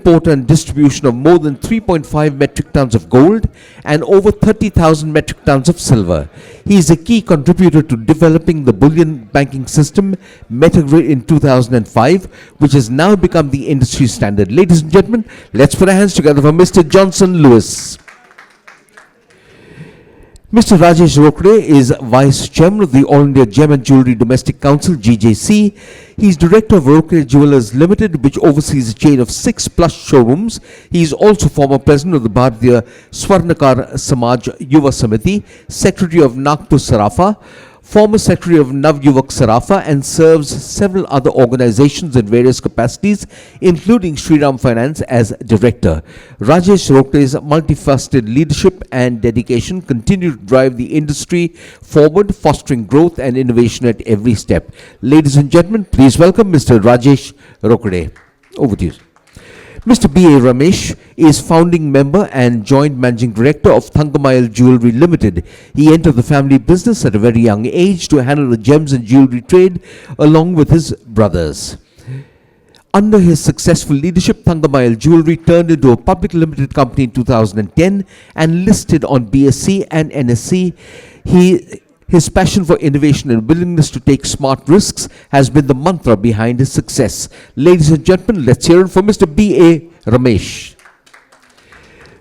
import and distribution of more than 3.5 metric tons of gold and over 30,000 metric tons of silver. He is a key contributor to developing the bullion banking system, Metagrid, in 2005, which has now become the industry standard. Ladies and gentlemen, let's put our hands together for Mr. Johnson Lewis. Mr. Rajesh Rokde is Vice Chairman of the All India Gem and Jewellery Domestic Council, GJC. He is Director of Rokde Jewellers Limited, which oversees a chain of 6+ showrooms. He is also former President of the Bharatiya Swarnakar Samaj Yuva Samiti, Secretary of Nagpur Sarafa, former Secretary of Navyuvak Sarafa, and serves several other organizations in various capacities, including Shriram Finance as Director. Rajesh Rokde's multifaceted leadership and dedication continue to drive the industry forward, fostering growth and innovation at every step. Ladies and gentlemen, please welcome Mr. Rajesh Rokde. Over to you. Mr. B.A. Ramesh is founding member and joint managing director of Thangamayil Jewellery Limited. He entered the family business at a very young age to handle the gems and jewellery trade along with his brothers. Under his successful leadership, Thangamayil Jewellery turned into a public limited company in 2010 and listed on BSE and NSE. His passion for innovation and willingness to take smart risks has been the mantra behind his success. Ladies and gentlemen, let's hear it from Mr. B.A. Ramesh.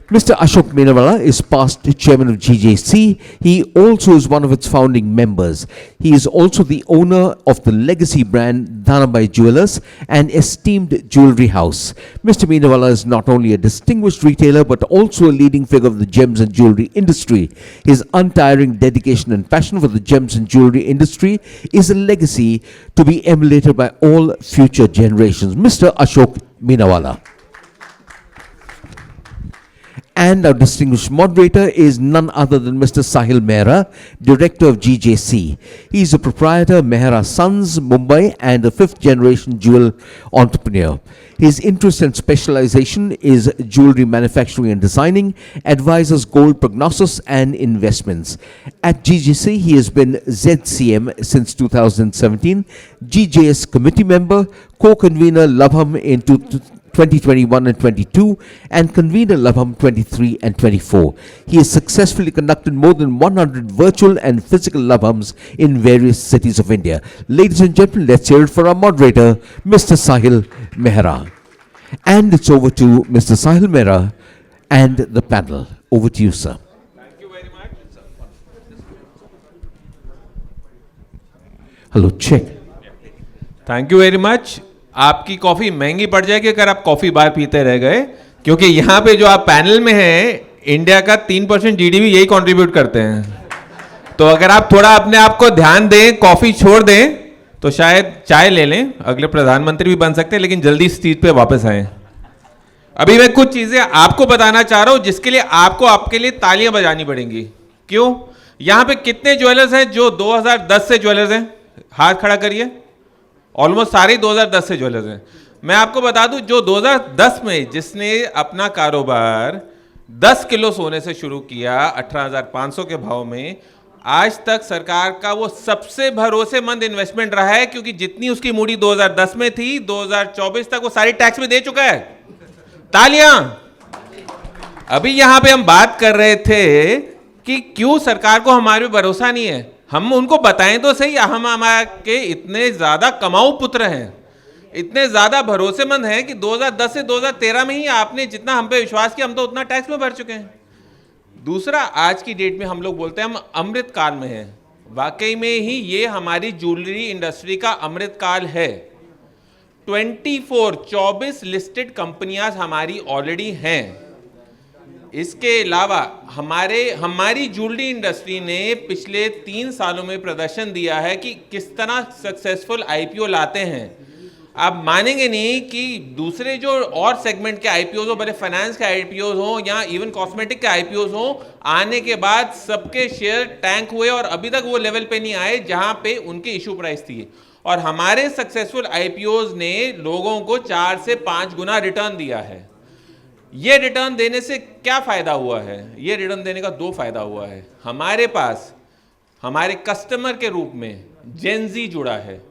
Mr. Ashok Meenawala is past chairman of GJC. He also is one of its founding members. He is also the owner of the legacy brand Dhanabai Jewellers, an esteemed jewellery house. Mr. Meenawala is not only a distinguished retailer but also a leading figure of the gems and jewellery industry. His untiring dedication and passion for the gems and jewellery industry is a legacy to be emulated by all future generations. Mr. Ashok Meenawala. And our distinguished moderator is none other than Mr. Sahil Mehra, Director of GJC. He is a proprietor, Mehra Sons, Mumbai, and a fifth-generation jewel entrepreneur. His interest and specialization is jewelry manufacturing and designing, advises gold prognosis and investments. At GJC, he has been ZCM since 2017, GJS committee member, co-convener Labham in 2021 and 22, and convener Labham 23 and 24. He has successfully conducted more than 100 virtual and physical Labhams in various cities of India. Ladies and gentlemen, let's hear it for our moderator, Mr. Sahil Mehra. And it's over to Mr. Sahil Mehra and the panel. Over to you, sir. Thank you very much. Hello, check. Thank you very much. आपकी coffee महंगी पड़ जाएगी अगर आप coffee बार पीते रह गए, क्योंकि यहाँ पे जो आप पैनल में हैं, इंडिया का 3% जीडीपी यही कंट्रीब्यूट करते हैं. तो अगर आप थोड़ा अपने आप को ध्यान दें, कॉफी छोड़ दें, तो शायद चाय ले लें. अगले प्रधानमंत्री भी बन सकते हैं, लेकिन जल्दी इस चीज पे वापस आए. अभी मैं कुछ चीजें आपको बताना चाह रहा हूं जिसके लिए आपको आपके लिए तालियां बजानी पड़ेंगी. क्यों? यहां पे कितने ज्वेलर्स हैं जो 2010 से ज्वेलर्स हैं? हाथ खड़ा करिए. ऑलमोस्ट सारे 2010 से ज्वेलर्स हैं. मैं आपको बता दूं, जो 2010 में जिसने अपना कारोबार 10 किलो सोने से शुरू किया 18,500 के भाव में, आज तक सरकार का वो सबसे भरोसेमंद इन्वेस्टमेंट रहा है, क्योंकि जितनी उसकी मूडी 2010 में थी, 2024 तक वो सारी टैक्स में दे चुका है. तालियां. अभी यहां पे हम बात कर रहे थे कि क्यों सरकार को हमारे पे भरोसा नहीं है. हम उनको बताएं तो सही, हम हमारे इतने ज्यादा कमाऊ पुत्र हैं, इतने ज्यादा भरोसेमंद हैं कि 2010 से 2013 में ही आपने जितना हम पे विश्वास किया, हम तो उतना टैक्स में भर चुके हैं. दूसरा, आज की डेट में हम लोग बोलते हैं हम अमृत काल में हैं. वाकई में ही ये हमारी ज्वेलरी इंडस्ट्री का अमृत काल है. 24 लिस्टेड कंपनियां हमारी ऑलरेडी हैं. इसके अलावा हमारी ज्वेलरी इंडस्ट्री ने पिछले 3 सालों में प्रदर्शन दिया है कि किस तरह सक्सेसफुल आईपीओ लाते हैं. आप मानेंगे नहीं कि दूसरे जो और सेगमेंट के आईपीओज हो, भले फाइनेंस के आईपीओज हो या इवन कॉस्मेटिक के आईपीओज हो, आने के बाद सबके शेयर टैंक हुए और अभी तक वो लेवल पे नहीं आए जहां पे उनकी इशू प्राइस थी. और हमारे सक्सेसफुल आईपीओज ने लोगों को 4 से 5 गुना रिटर्न दिया है. ये रिटर्न देने से क्या फायदा हुआ है? ये रिटर्न देने का 2 फायदा हुआ है. हमारे पास हमारे कस्टमर के रूप में जेन जी जुड़ा है.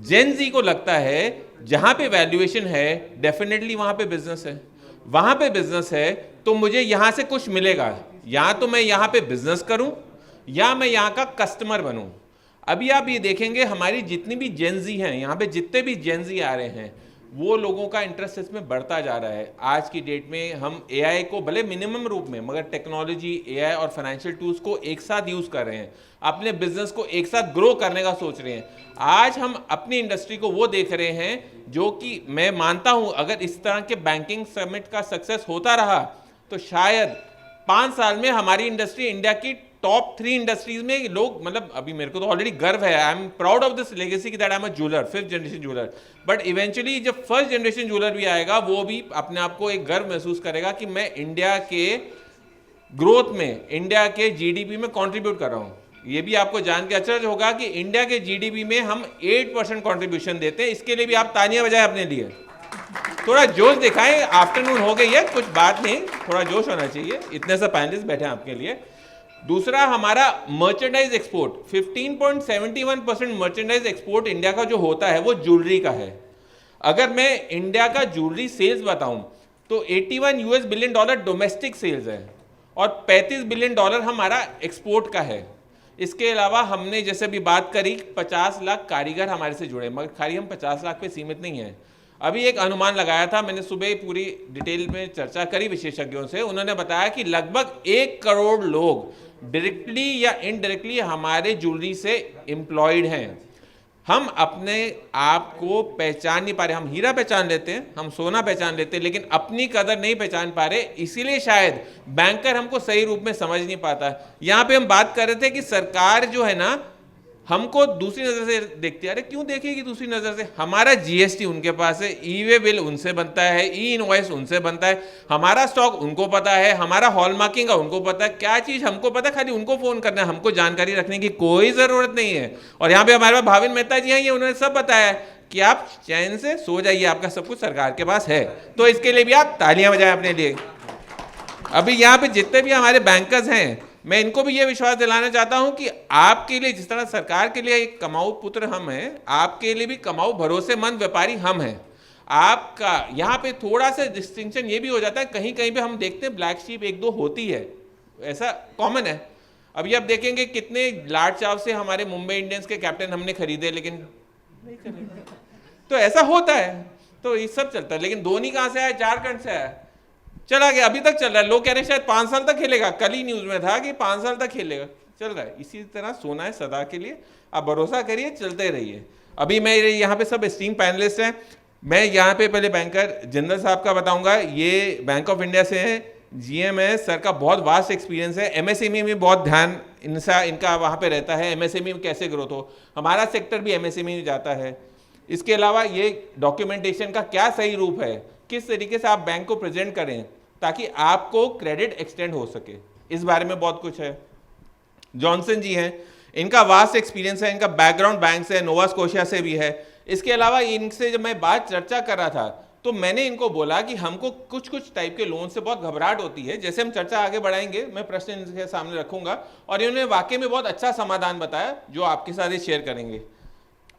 जेन जी को लगता है जहां पे वैल्यूएशन है डेफिनेटली वहां पे बिजनेस है, वहां पे बिजनेस है तो मुझे यहां से कुछ मिलेगा, या तो मैं यहां पे बिजनेस करूं या मैं यहां का कस्टमर बनूं। अभी आप ये देखेंगे हमारी जितनी भी जेनजी हैं, यहाँ पे जितने भी जेनजी आ रहे हैं, वो लोगों का इंटरेस्ट इसमें बढ़ता जा रहा है। आज की डेट में हम एआई को भले मिनिमम रूप में, मगर टेक्नोलॉजी, एआई और फाइनेंशियल टूल्स को एक साथ यूज कर रहे हैं, अपने बिजनेस को एक साथ ग्रो करने का सोच रहे हैं। आज हम अपनी इंडस्ट्री को वो देख रहे हैं जो कि मैं मानता हूं अगर इस तरह के बैंकिंग समिट का सक्सेस होता रहा तो शायद 5 साल में हमारी इंडस्ट्री इंडिया की टॉप 3 इंडस्ट्रीज में लोग, मतलब अभी मेरे को तो ऑलरेडी गर्व है, I am proud of this legacy that I am a jeweller, 5th generation jeweller. But eventually जब 1st जनरेशन ज्वेलर भी आएगा, वो भी अपने आप को एक गर्व महसूस करेगा कि मैं इंडिया के ग्रोथ में, इंडिया के जीडीपी में कंट्रीब्यूट कर रहा हूं। ये भी आपको जान के अचरज होगा कि इंडिया के जीडीपी में हम 8% कंट्रीब्यूशन देते हैं। इसके लिए भी आप तालियां बजाएं अपने लिए, थोड़ा जोश दिखाएं। आफ्टरनून हो गई है, कुछ बात नहीं, थोड़ा जोश होना चाहिए, इतने से पैनलिस्ट बैठे हैं आपके लिए। दूसरा, हमारा merchandise export 15.71% merchandise export India का जो होता है वो ज्वेलरी का है। अगर मैं इंडिया का ज्वेलरी सेल्स बताऊं तो $81 बिलियन डोमेस्टिक सेल्स है और $35 बिलियन हमारा एक्सपोर्ट का है। इसके अलावा हमने जैसे भी बात करी 50 लाख कारीगर हमारे से जुड़े, मगर खाली हम 50 लाख पे सीमित नहीं है। अभी एक अनुमान लगाया था मैंने, सुबह पूरी डिटेल में चर्चा करी विशेषज्ञों से, उन्होंने बताया कि लगभग 1 करोड़ लोग डायरेक्टली या इनडायरेक्टली हमारे ज्वेलरी से एम्प्लॉयड हैं। हम अपने आप को पहचान नहीं पा रहे। हम हीरा पहचान लेते हैं, हम सोना पहचान लेते हैं, लेकिन अपनी कदर नहीं पहचान पा रहे। इसीलिए शायद बैंकर हमको सही रूप में समझ नहीं पाता। यहाँ पे हम बात कर रहे थे कि सरकार जो है ना हमको दूसरी नजर से देखती है। अरे क्यों देखेगी दूसरी नजर से? हमारा जीएसटी उनके पास है, ई वे बिल उनसे बनता है, ई इनवॉइस उनसे बनता है, हमारा स्टॉक उनको पता है, हमारा हॉलमार्किंग का उनको पता है, क्या चीज हमको पता है, खाली उनको फोन करना है, हमको जानकारी रखने की कोई जरूरत नहीं है। और यहाँ पे हमारे पास भाविन मेहता जी हैं, ये उन्होंने सब बताया कि आप चैन से सो जाइए, आपका सब कुछ सरकार के पास है। तो इसके लिए भी आप तालियां बजाएं अपने लिए। अभी यहाँ पे जितने भी हमारे बैंकर्स हैं, मैं इनको भी ये विश्वास दिलाना चाहता हूं कि आपके लिए जिस तरह सरकार के लिए एक कमाऊ पुत्र हम हैं, आपके लिए भी कमाऊ भरोसेमंद व्यापारी हम हैं। आपका यहाँ पे थोड़ा सा डिस्टिंक्शन ये भी हो जाता है, कहीं कहीं पे हम देखते हैं ब्लैक शीप 1-2 होती है, ऐसा कॉमन है। अभी आप देखेंगे कितने लाड चाव से हमारे मुंबई इंडियंस के कैप्टन हमने खरीदे, लेकिन नहीं खरीदे, तो ऐसा होता है। तो ये सब चलता है। लेकिन धोनी कहाँ से आया? झारखंड से आया, चला गया, अभी तक चल रहा है। लोग कह रहे हैं शायद 5 साल तक खेलेगा, कल ही न्यूज में था कि 5 साल तक खेलेगा, चल रहा है। इसी तरह सोना है सदा के लिए, आप भरोसा करिए, चलते रहिए। अभी मैं यहाँ पे सब एस्टीम पैनलिस्ट हैं, मैं यहाँ पे पहले बैंकर जिंदल साहब का बताऊंगा। ये बैंक ऑफ इंडिया से हैं, जीएम है, सर का बहुत वास्ट एक्सपीरियंस है। एमएसएमई में बहुत ध्यान इनका वहाँ पे रहता है, एमएसएमई में कैसे ग्रोथ हो, हमारा सेक्टर भी एमएसएमई में जाता है। इसके अलावा ये डॉक्यूमेंटेशन का क्या सही रूप है, किस तरीके से आप बैंक को प्रेजेंट करें ताकि आपको क्रेडिट एक्सटेंड हो सके, इस बारे में बहुत कुछ है। जॉनसन जी हैं, इनका वास्ट एक्सपीरियंस है, इनका बैकग्राउंड बैंक से है, नोवा स्कोशिया से भी है। इसके अलावा इनसे जब मैं बात चर्चा कर रहा था तो मैंने इनको बोला कि हमको कुछ कुछ टाइप के लोन से बहुत घबराहट होती है। जैसे हम चर्चा आगे बढ़ाएंगे, मैं प्रश्न इनके सामने रखूंगा और इन्होंने वाकई में बहुत अच्छा समाधान बताया जो आपके साथ शेयर करेंगे।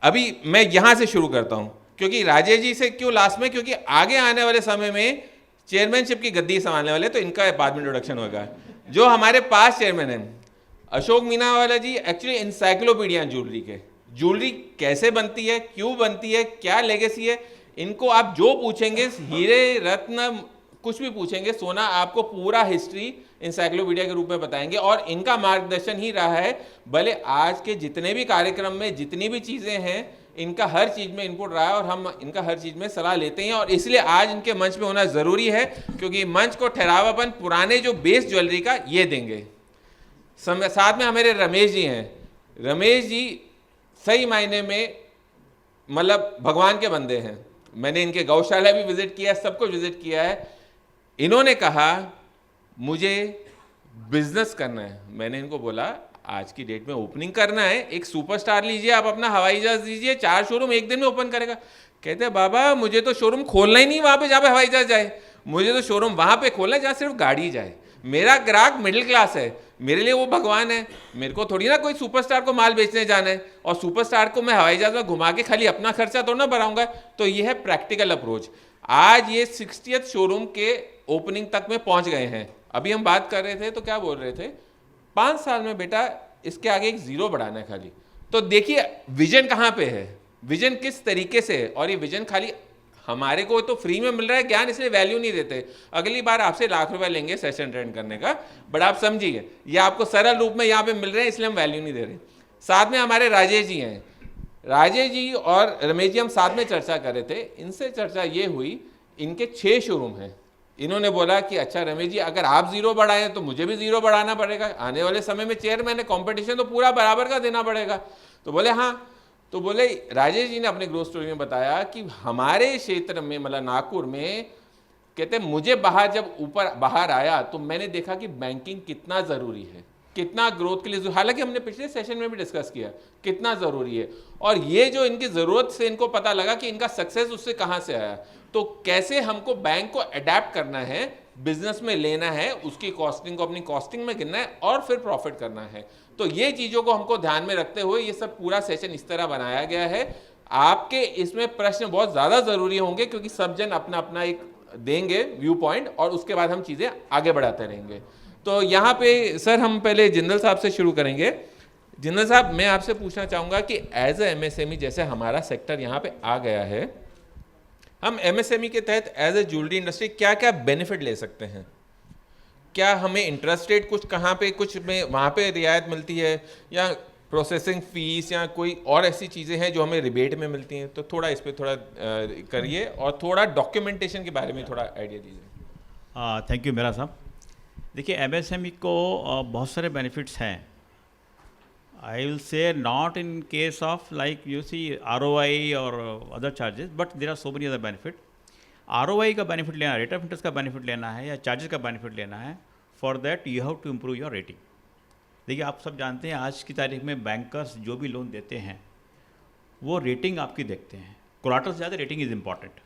अभी मैं यहां से शुरू करता हूं, क्योंकि राजेश जी से क्यों लास्ट में, क्योंकि आगे आने वाले समय में चेयरमैनशिप की गद्दी संभालने वाले, तो इनका बाद में इंट्रोडक्शन होगा। जो हमारे पास चेयरमैन हैं अशोक मीनावाला जी, एक्चुअली इंसाइक्लोपीडिया ज्वेलरी के, ज्वेलरी कैसे बनती है, क्यों बनती है, क्या लेगेसी है, इनको आप जो पूछेंगे, हीरे रत्न कुछ भी पूछेंगे, सोना, आपको पूरा हिस्ट्री इंसाइक्लोपीडिया के रूप में बताएंगे। और इनका मार्गदर्शन ही रहा है, भले आज के जितने भी कार्यक्रम में जितनी भी चीजें हैं, इनका हर चीज में इनपुट रहा है और हम इनका हर चीज में सलाह लेते हैं। और इसलिए आज इनके मंच पे होना जरूरी है, क्योंकि मंच को ठहरावापन पुराने जो बेस ज्वेलरी का ये देंगे। साथ में हमारे रमेश जी हैं। रमेश जी सही मायने में मतलब भगवान के बंदे हैं। मैंने इनके गौशाला भी विजिट किया, सब कुछ विजिट किया है। इन्होंने कहा मुझे बिजनेस करना है, मैंने इनको बोला आज की डेट में ओपनिंग करना है, एक सुपरस्टार लीजिए, आप अपना हवाई जहाज दीजिए, 4 शोरूम एक दिन में ओपन करेगा। कहते हैं बाबा मुझे तो शोरूम खोलना ही नहीं वहां पे जहां पे हवाई जहाज जाए, मुझे तो शोरूम वहां पे खोलना है जहां सिर्फ गाड़ी जाए। मेरा ग्राहक मिडिल क्लास है, मेरे लिए वो भगवान है। मेरे को थोड़ी ना कोई सुपरस्टार को माल बेचने जाना है, और सुपरस्टार को मैं हवाई जहाज में घुमा के खाली अपना खर्चा तो ना बढ़ाऊंगा। तो ये है प्रैक्टिकल अप्रोच। आज ये 60th शोरूम के ओपनिंग तक में पहुंच गए हैं। अभी हम बात कर रहे थे तो क्या बोल रहे थे, 5 साल में बेटा इसके आगे एक जीरो बढ़ाना है खाली। तो देखिए विजन कहाँ पे है, विजन किस तरीके से है। और ये विजन खाली हमारे को तो फ्री में मिल रहा है ज्ञान, इसलिए वैल्यू नहीं देते। अगली बार आपसे लाख रुपए लेंगे सेशन अटेंड करने का, बट आप समझिए ये आपको सरल रूप में यहाँ पे मिल रहे हैं, इसलिए हम वैल्यू नहीं दे रहे। साथ में हमारे राजेश जी हैं, राजेश जी और रमेश जी हम साथ में चर्चा कर रहे थे। इनसे चर्चा ये हुई, इनके 6 शोरूम हैं। इन्होंने बोला कि अच्छा रमेश जी, अगर आप जीरो बढ़ाएं तो मुझे भी जीरो बढ़ाना पड़ेगा, आने वाले समय में चेयरमैन है, कंपटीशन तो पूरा बराबर का देना पड़ेगा। तो बोले हाँ। तो बोले राजेश जी ने अपने ग्रोथ स्टोरी में बताया कि हमारे क्षेत्र में मतलब नागपुर में, कहते मुझे जब ऊपर बाहर आया तो मैंने देखा कि बैंकिंग कितना ज़रूरी है, कितना ग्रोथ के लिए, हालांकि हमने पिछले सेशन में भी डिस्कस किया कितना ज़रूरी है। और ये जो इनकी ज़रूरत से इनको पता लगा कि इनका सक्सेस उससे कहाँ से आया, तो कैसे हमको बैंक को अडेप्ट करना है, बिजनेस में लेना है, उसकी कॉस्टिंग को अपनी कॉस्टिंग में गिनना है और फिर प्रॉफिट करना है। तो ये चीज़ों को हमको ध्यान में रखते हुए ये सब पूरा सेशन इस तरह बनाया गया है। आपके इसमें प्रश्न बहुत ज़्यादा ज़रूरी होंगे, क्योंकि सब जन अपना अपना एक देंगे व्यू पॉइंट, और उसके बाद हम चीज़ें आगे बढ़ाते रहेंगे। तो यहाँ पे सर हम पहले जिंदल साहब से शुरू करेंगे। जिंदल साहब, मैं आपसे पूछना चाहूँगा कि एज ए MSME जैसे हमारा सेक्टर यहाँ पे आ गया है, हम MSME के तहत एज ए ज्वेलरी इंडस्ट्री क्या क्या बेनिफिट ले सकते हैं? क्या हमें इंटरेस्ट रेट कुछ कहाँ पे कुछ में वहाँ पे रियायत मिलती है, या प्रोसेसिंग फीस या कोई और ऐसी चीज़ें हैं जो हमें रिबेट में मिलती हैं? तो थोड़ा इस पर थोड़ा करिए, और थोड़ा डॉक्यूमेंटेशन के बारे में थोड़ा आइडिया दीजिए। थैंक यू मेरा साहब। देखिए MSME को बहुत सारे बेनिफिट्स हैं। I will say not in case of like you see ROI और other charges, but there are so many other benefit. ROI का बेनिफिट लेना, रेट ऑफ इंटरेस्ट का बेनिफिट लेना है, या चार्जेस का बेनिफिट लेना है, for that you have to improve your rating. देखिए आप सब जानते हैं आज की तारीख में बैंकर्स जो भी लोन देते हैं वो रेटिंग आपकी देखते हैं। कोलाटरल से ज़्यादा रेटिंग इज़ इम्पॉर्टेंट।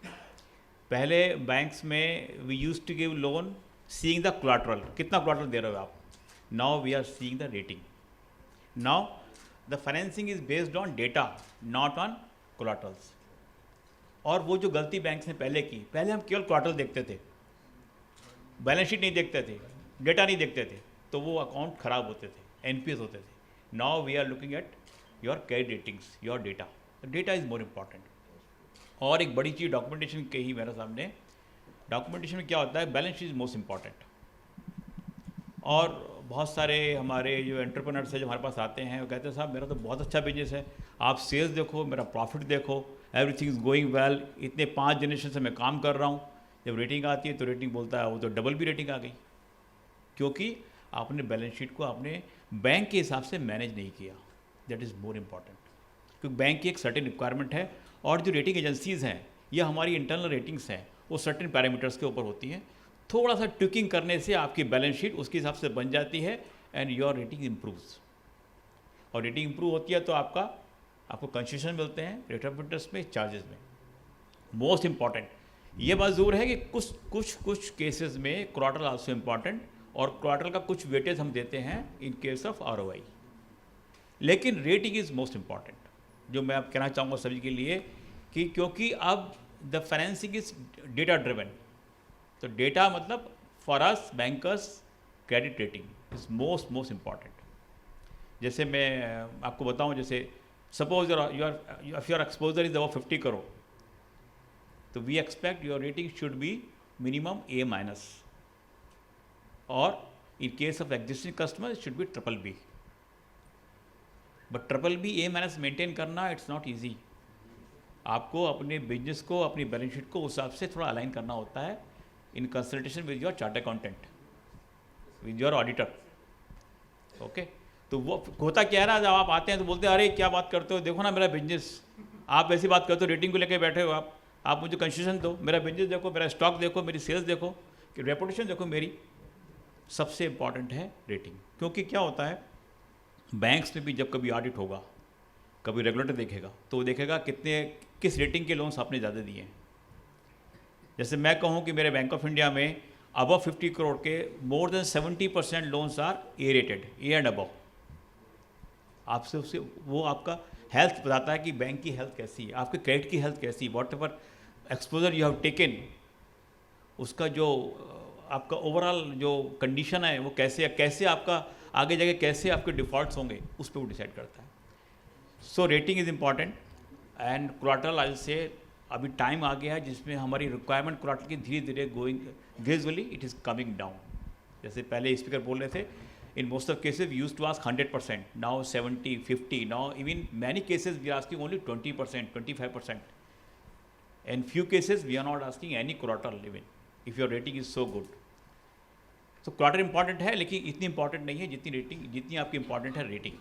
पहले बैंक्स में we use to give loan seeing the collateral, कितना कोलाटरल दे रहे हो आप। Now we are seeing the rating. Now the financing is based on data, not on collaterals. और वो जो गलती बैंक्स ने पहले की, पहले हम केवल कोलाटरल देखते थे, बैलेंस शीट नहीं देखते थे, डेटा नहीं देखते थे, तो वो अकाउंट खराब होते थे, NPS होते थे। Now we are looking at your credit ratings, your data. Data is more important. और एक बड़ी चीज़ डॉक्यूमेंटेशन कही मेरे सामने। डॉक्यूमेंटेशन में क्या होता है, balance sheet is most important. और बहुत सारे हमारे जो एंटरप्रेन्योर्स हैं जो हमारे पास आते हैं, वो कहते हैं साहब मेरा तो बहुत अच्छा बिजनेस है, आप सेल्स देखो, मेरा प्रॉफिट देखो, एवरीथिंग इज़ गोइंग वेल, इतने 5 जनरेशन से मैं काम कर रहा हूँ। जब रेटिंग आती है तो रेटिंग बोलता है वो तो डबल भी रेटिंग आ गई, क्योंकि आपने बैलेंस शीट को आपने बैंक के हिसाब से मैनेज नहीं किया। दैट इज़ मोर इम्पॉर्टेंट, क्योंकि बैंक की एक सर्टेन रिक्वायरमेंट है, और जो रेटिंग एजेंसीज़ हैं ये हमारी इंटरनल रेटिंग्स हैं, वो सर्टेन पैरामीटर्स के ऊपर होती हैं। थोड़ा सा ट्विकिंग करने से आपकी बैलेंस शीट उसके हिसाब से बन जाती है, एंड योर रेटिंग इम्प्रूव्स। और रेटिंग इम्प्रूव होती है तो आपको कंसेशन मिलते हैं रेट ऑफ इंटरेस्ट में, चार्जेस में। मोस्ट इम्पॉर्टेंट ये बात ज़रूर है कि कुछ केसेस में कोलाटरल आल्सो इम्पॉर्टेंट, और कोलाटरल का कुछ वेटेज हम देते हैं इन केस ऑफ ROI, लेकिन रेटिंग इज़ मोस्ट इम्पॉर्टेंट। जो मैं अब कहना चाहूँगा सभी के लिए कि क्योंकि अब the financing is data driven, तो डेटा मतलब for us bankers credit rating is most important. जैसे मैं आपको बताऊं, जैसे suppose your exposure is about 50 crore, तो we expect your rating should be minimum A-, और in case of existing customer it should be BBB। But BBB A- maintain करना it's not easy. आपको अपने बिजनेस को, अपनी बैलेंस शीट को उस हिसाब से थोड़ा अलाइन करना होता है, in consultation with your chart accountant, with your auditor. Okay, तो वो होता क्या है ना, जब आप आते हैं तो बोलते हैं अरे क्या बात करते हो, देखो ना मेरा बिजनेस, आप ऐसी बात करते हो, रेटिंग को लेकर बैठे हो आप मुझे कंसेशन दो, मेरा बिजनेस देखो, मेरा स्टॉक देखो, मेरी सेल्स देखो, कि रेपुटेशन देखो मेरी। सबसे इम्पॉर्टेंट है रेटिंग, क्योंकि क्या होता है बैंक्स में भी जब कभी ऑडिट होगा, कभी रेगुलेटर देखेगा, तो वो देखेगा किस रेटिंग के लोन्स आपने ज़्यादा दिए हैं। जैसे मैं कहूँ कि मेरे बैंक ऑफ इंडिया में above 50 crore के more than 70% loans are A rated, A and above. आपसे उससे वो आपका हेल्थ बताता है कि बैंक की हेल्थ कैसी है, आपके क्रेडिट की हेल्थ कैसी है, what ever exposure you have taken, उसका जो आपका ओवरऑल जो कंडीशन है वो कैसे आपका आगे जाके कैसे आपके डिफ़ॉल्ट्स होंगे, उस पर वो डिसाइड करता है. So rating is important and collateral I will say अभी टाइम आ गया है जिसमें हमारी रिक्वायरमेंट कोलैटरल की धीरे धीरे going gradually it is coming down. जैसे पहले स्पीकर बोल रहे थे, in most of cases we used to ask 100%, now 70, 50, now even many cases we are asking only 20%, 25%. In few cases we are not asking any collateral even, if your rating is so good. So collateral important है लेकिन इतनी important नहीं है जितनी आपकी important है rating.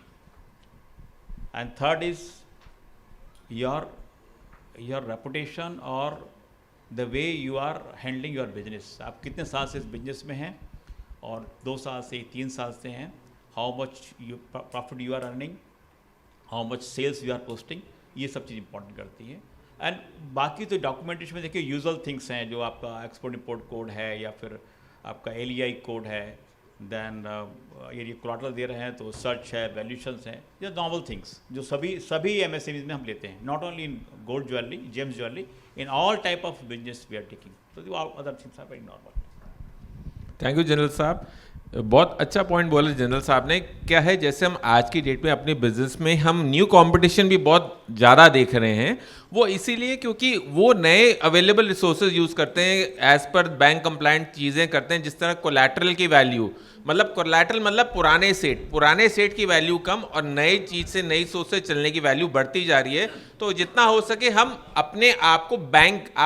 And third is your reputation or the way you are handling your business. आप कितने साल से इस business में हैं और 2 साल से 3 साल से हैं, how much you profit you are earning, how much sales you are posting, ये सब चीज़ इंपॉर्टेंट करती है. एंड बाकी तो डॉक्यूमेंटेशन में देखिए यूजुअल थिंग्स हैं, जो आपका एक्सपोर्ट इंपोर्ट कोड है या फिर आपका LEI कोड है, देन ये कोलैटरल दे रहे हैं तो सर्च है, वैल्यूशंस हैं, या नॉर्मल थिंग्स जो सभी MSMEs में हम लेते हैं, not only in gold jewellery, gems jewellery, in all type of business we are taking. तो other things are very normal. Thank you general साहब, बहुत अच्छा पॉइंट बोला जनरल साहब ने. क्या है, जैसे हम आज की डेट में अपने बिजनेस में हम न्यू कंपटीशन भी बहुत ज़्यादा देख रहे हैं, वो इसीलिए क्योंकि वो नए अवेलेबल रिसोर्सेज यूज़ करते हैं, एज पर बैंक कंप्लाइंट चीज़ें करते हैं, जिस तरह कोलैटरल की वैल्यू, मतलब कोलैटरल मतलब पुराने सेट की वैल्यू कम और नई चीज़ से नई सोच से चलने की वैल्यू बढ़ती जा रही है. तो जितना हो सके हम अपने आप को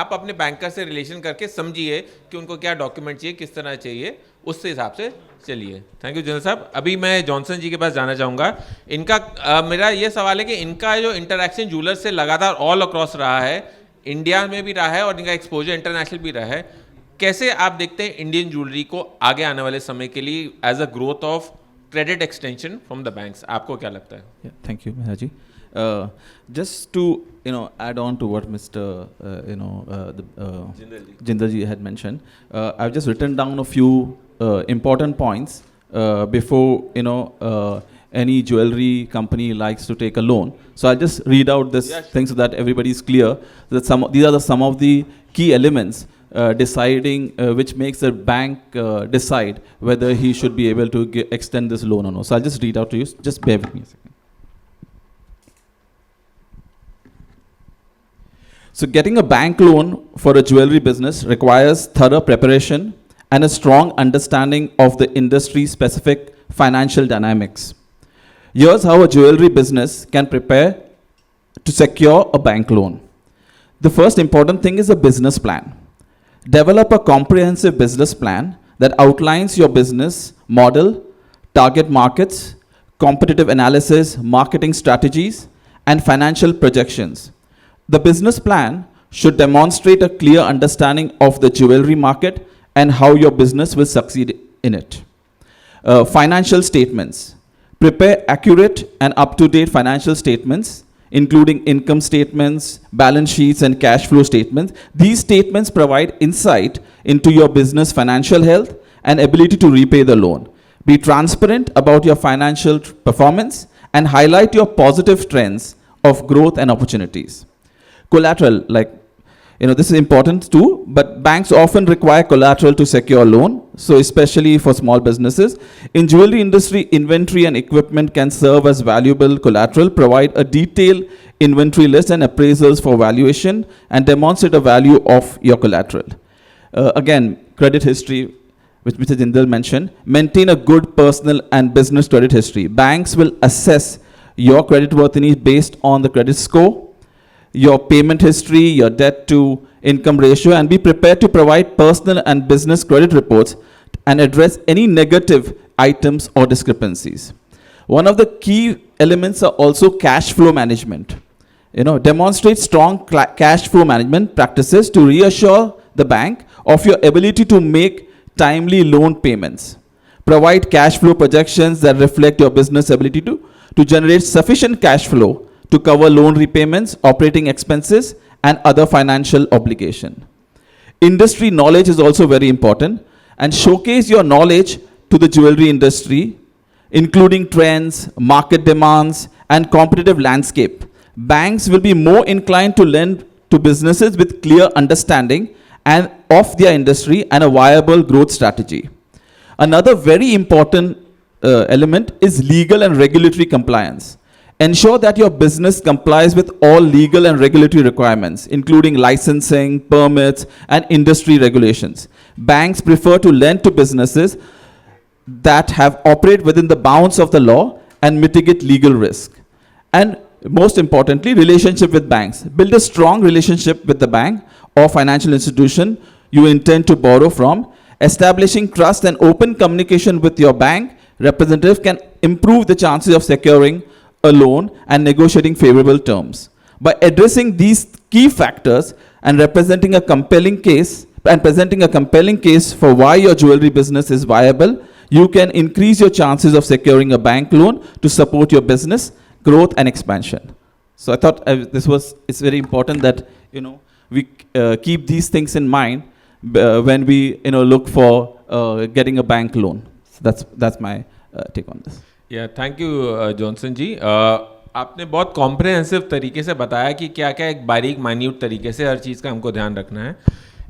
आप अपने बैंकर से रिलेशन करके समझिए कि उनको क्या डॉक्यूमेंट चाहिए, किस तरह चाहिए, उससे हिसाब से चलिए. थैंक यू जनरल साहब. अभी मैं जॉनसन जी के पास जाना चाहूँगा. इनका मेरा ये सवाल है कि इनका जो इंटरेक्शन जूलर से लगातार ऑल अक्रॉस रहा है, इंडिया में भी रहा है और इनका एक्सपोजर इंटरनेशनल भी रहा है, कैसे आप देखते हैं इंडियन ज्वेलरी को आगे आने वाले समय के लिए as a growth of credit extension from the banks, आपको क्या लगता है? Thank you Mehra ji. Just to add on to what Mr. Jindal ji had mentioned, I've just written down a few important points before any jewelry company likes to take a loan. So I'll just read out this thing so that everybody is clear that these are some of the key elements deciding which makes the bank decide whether he should be able to extend this loan or no. So I'll just read out to you. Just bear with me a second. So getting a bank loan for a jewelry business requires thorough preparation and a strong understanding of the industry-specific financial dynamics. Here's how a jewelry business can prepare to secure a bank loan. The first important thing is a business plan. Develop a comprehensive business plan that outlines your business model, target markets, competitive analysis, marketing strategies, and financial projections. The business plan should demonstrate a clear understanding of the jewelry market and how your business will succeed in it. Financial statements. Prepare accurate and up-to-date financial statements, including income statements, balance sheets, and cash flow statements. These statements provide insight into your business financial health and ability to repay the loan. Be transparent about your financial performance and highlight your positive trends of growth and opportunities. Collateral, this is important too, but banks often require collateral to secure loan, so especially for small businesses. In jewelry industry, inventory and equipment can serve as valuable collateral. Provide a detailed inventory list and appraisals for valuation and demonstrate the value of your collateral. Again, credit history, which Mr. Jindal mentioned. Maintain a good personal and business credit history. Banks will assess your creditworthiness based on the credit score, your payment history, your debt to income ratio, and be prepared to provide personal and business credit reports and address any negative items or discrepancies. One of the key elements are also cash flow management. Demonstrate strong cash flow management practices to reassure the bank of your ability to make timely loan payments. Provide cash flow projections that reflect your business ability to generate sufficient cash flow to cover loan repayments, operating expenses, and other financial obligation. Industry knowledge is also very important. and showcase your knowledge to the jewelry industry, including trends, market demands, and competitive landscape. Banks will be more inclined to lend to businesses with clear understanding and of their industry and a viable growth strategy. Another very important element is legal and regulatory compliance. Ensure that your business complies with all legal and regulatory requirements, including licensing, permits, and industry regulations. Banks prefer to lend to businesses that have operate within the bounds of the law and mitigate legal risk. And most importantly, relationship with banks. Build a strong relationship with the bank or financial institution you intend to borrow from. Establishing trust and open communication with your bank representative can improve the chances of securing a loan and negotiating favorable terms. By addressing these key factors and presenting a compelling case for why your jewelry business is viable, you can increase your chances of securing a bank loan to support your business growth and expansion. So I thought it's very important that we keep these things in mind when we look for getting a bank loan. So that's my take on this. या thank you Johnson जी आपने बहुत comprehensive तरीके से बताया कि क्या क्या एक बारीक माइन्यूट तरीके से हर चीज़ का हमको ध्यान रखना है.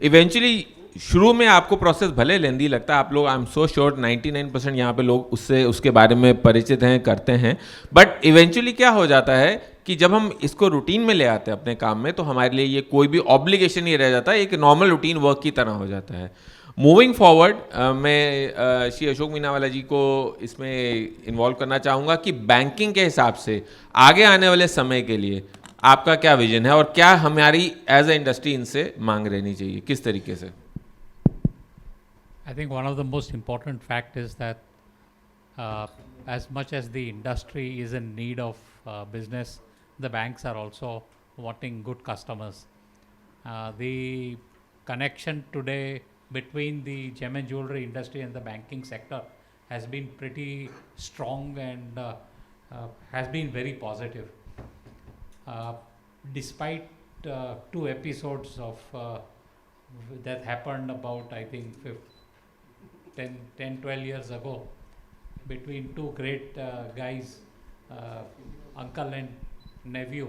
इवेंचुअली शुरू में आपको प्रोसेस भले लेंदी लगता है, आप लोग आई एम सो श्योर 99% यहाँ पे लोग उसके बारे में परिचित हैं, करते हैं, बट इवेंचुअली क्या हो जाता है कि जब हम इसको रूटीन में ले आते हैं अपने काम में, तो हमारे लिए ये कोई भी ऑब्लिगेशन नहीं रह जाता, एक नॉर्मल रूटीन वर्क की तरह हो जाता है. मूविंग फॉरवर्ड मैं श्री अशोक मीनावाला जी को इसमें इन्वॉल्व करना चाहूँगा कि बैंकिंग के हिसाब से आगे आने वाले समय के लिए आपका क्या विजन है और क्या हमारी एज ए इंडस्ट्री इनसे मांग रहनी चाहिए, किस तरीके से? I think one of the most important fact is that as much as the industry is in need of business, the banks are also wanting good customers. The connection today between the gem and jewelry industry and the banking sector has been pretty strong and has been very positive. Despite 2 episodes of that happened about, I think, 10-12 years ago between 2 great guys, uncle and nephew,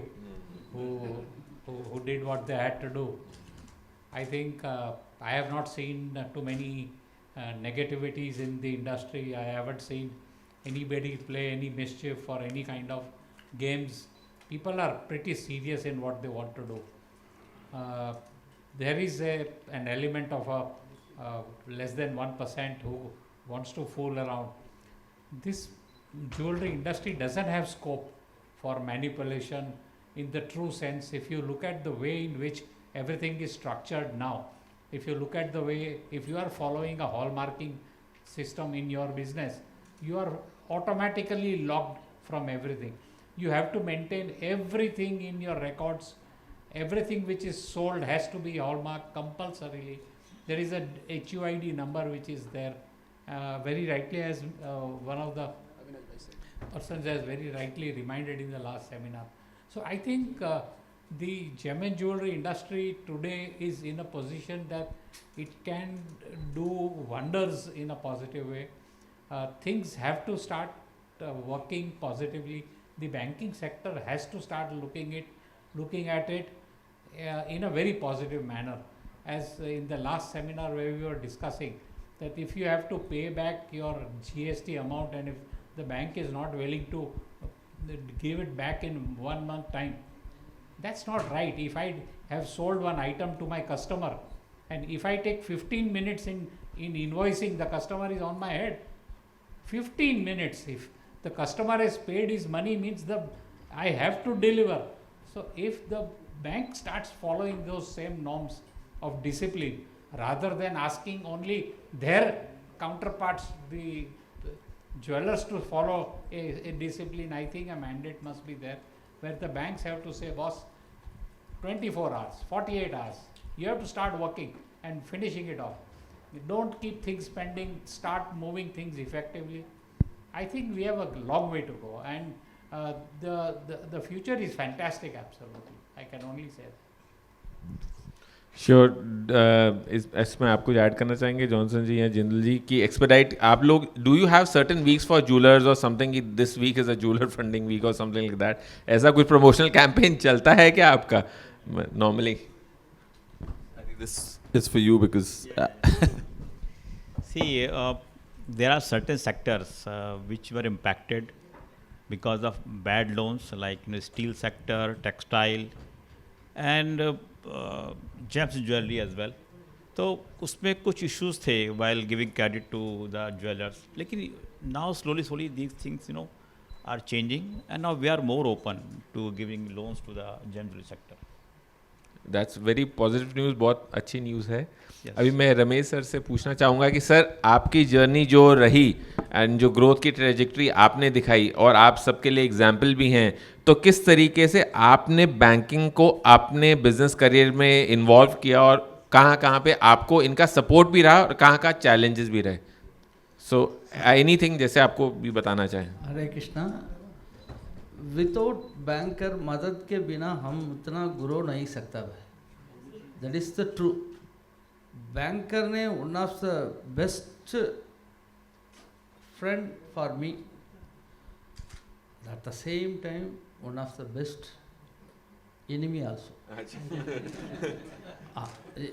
who did what they had to do. I think I have not seen too many negativities in the industry. I haven't seen anybody play any mischief or any kind of games. People are pretty serious in what they want to do. There is an element of less than 1% who wants to fool around. This jewelry industry doesn't have scope for manipulation in the true sense. If you look at the way in which everything is structured now, if you look at the way, if you are following a hallmarking system in your business, you are automatically locked from everything. You have to maintain everything in your records. Everything which is sold has to be hallmarked compulsorily. There is a HUID number which is there. Very rightly, as one of the persons has very rightly reminded in the last seminar. So I think the gem and jewelry industry today is in a position that it can do wonders in a positive way. Things have to start working positively. The banking sector has to start looking at it in a very positive manner. As in the last seminar where we were discussing that if you have to pay back your GST amount and if the bank is not willing to give it back in 1 month time, that's not right. If I have sold one item to my customer and if I take 15 minutes in invoicing, the customer is on my head. 15 minutes. If the customer has paid his money means I have to deliver. So if the bank starts following those same norms of discipline rather than asking only their counterparts, the jewelers, to follow a discipline, I think a mandate must be there where the banks have to say, boss, 24 hours, 48 hours, you have to start working and finishing it off. Don't keep things pending, start moving things effectively. I think we have a long way to go, and the future is fantastic, absolutely. I can only say that. Sure इसमें आप कुछ add करना चाहेंगे Johnson जी या जिंदल जी कि expedite आप लोग do you have certain weeks for jewellers और something this week is a jeweller funding week और समथिंग लाइक दैट, ऐसा कुछ प्रमोशनल कैंपेन चलता है क्या आपका normally? I think this is for you because See, there are certain sectors which were impacted because of bad loans, like steel sector, textile, and gems jewelry as well. तो उसमें कुछ issues थे while giving credit to the jewelers. लेकिन now slowly these things are changing, and now we are more open to giving loans to the gem jewelry sector. That's very positive news, बहुत अच्छी news है। Yes. अभी मैं Ramesh sir से पूछना चाहूँगा कि सर आपकी जर्नी जो रही एंड जो ग्रोथ की ट्रेजेक्ट्री आपने दिखाई और आप सबके लिए एग्जाम्पल भी हैं, तो किस तरीके से आपने बैंकिंग को अपने बिजनेस करियर में इन्वॉल्व किया और कहाँ कहाँ पे आपको इनका सपोर्ट भी रहा और कहाँ कहाँ चैलेंजेस भी रहे? सो एनीथिंग जैसे आपको भी बताना चाहें। हरे कृष्णा। विदाउट बैंकर मदद के बिना हम उतना ग्रो नहीं सकता भाई, that is the true. Banker ने one of the best friend for me, at the same time one of the best enemy also.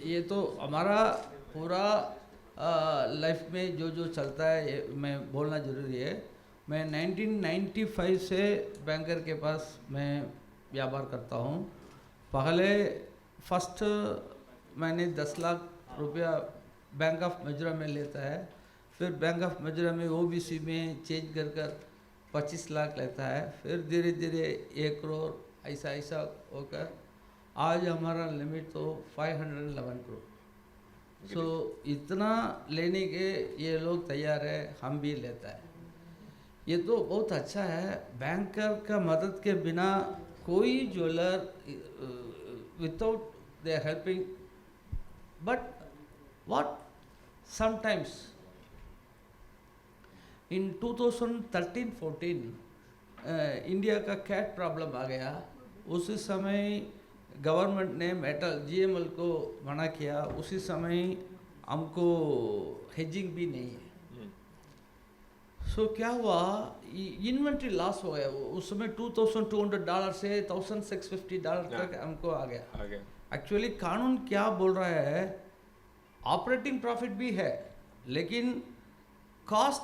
ये तो हमारा पूरा लाइफ में जो चलता है ये मैं बोलना ज़रूरी है। मैं 1995 से बैंकर के पास मैं व्यापार करता हूँ। पहले फर्स्ट मैंने 10 लाख रुपया बैंक ऑफ मिजोरम में लेता है, फिर बैंक ऑफ मिजोरम में ओबीसी में चेंज कर 25 लाख लेता है, फिर धीरे धीरे 1 करोड़ ऐसा ऐसा होकर आज हमारा लिमिट तो 511 करोड़। सो इतना लेने के ये लोग तैयार है, हम भी लेता है। ये तो बहुत अच्छा है। बैंकर का मदद के बिना कोई jeweller without they are helping, but what sometimes in 2013-14 India का कैट प्रॉब्लम आ गया। उसी समय गवर्नमेंट ने मेटल जीएमएल को मना किया। उसी समय हमको हेजिंग भी नहीं है। सो क्या हुआ, इन्वेंट्री लॉस हो गया। उस समय $2,200 से $1,650 तक हमको आ गया। एक्चुअली कानून क्या बोल रहा है, ऑपरेटिंग प्रॉफिट भी है लेकिन कॉस्ट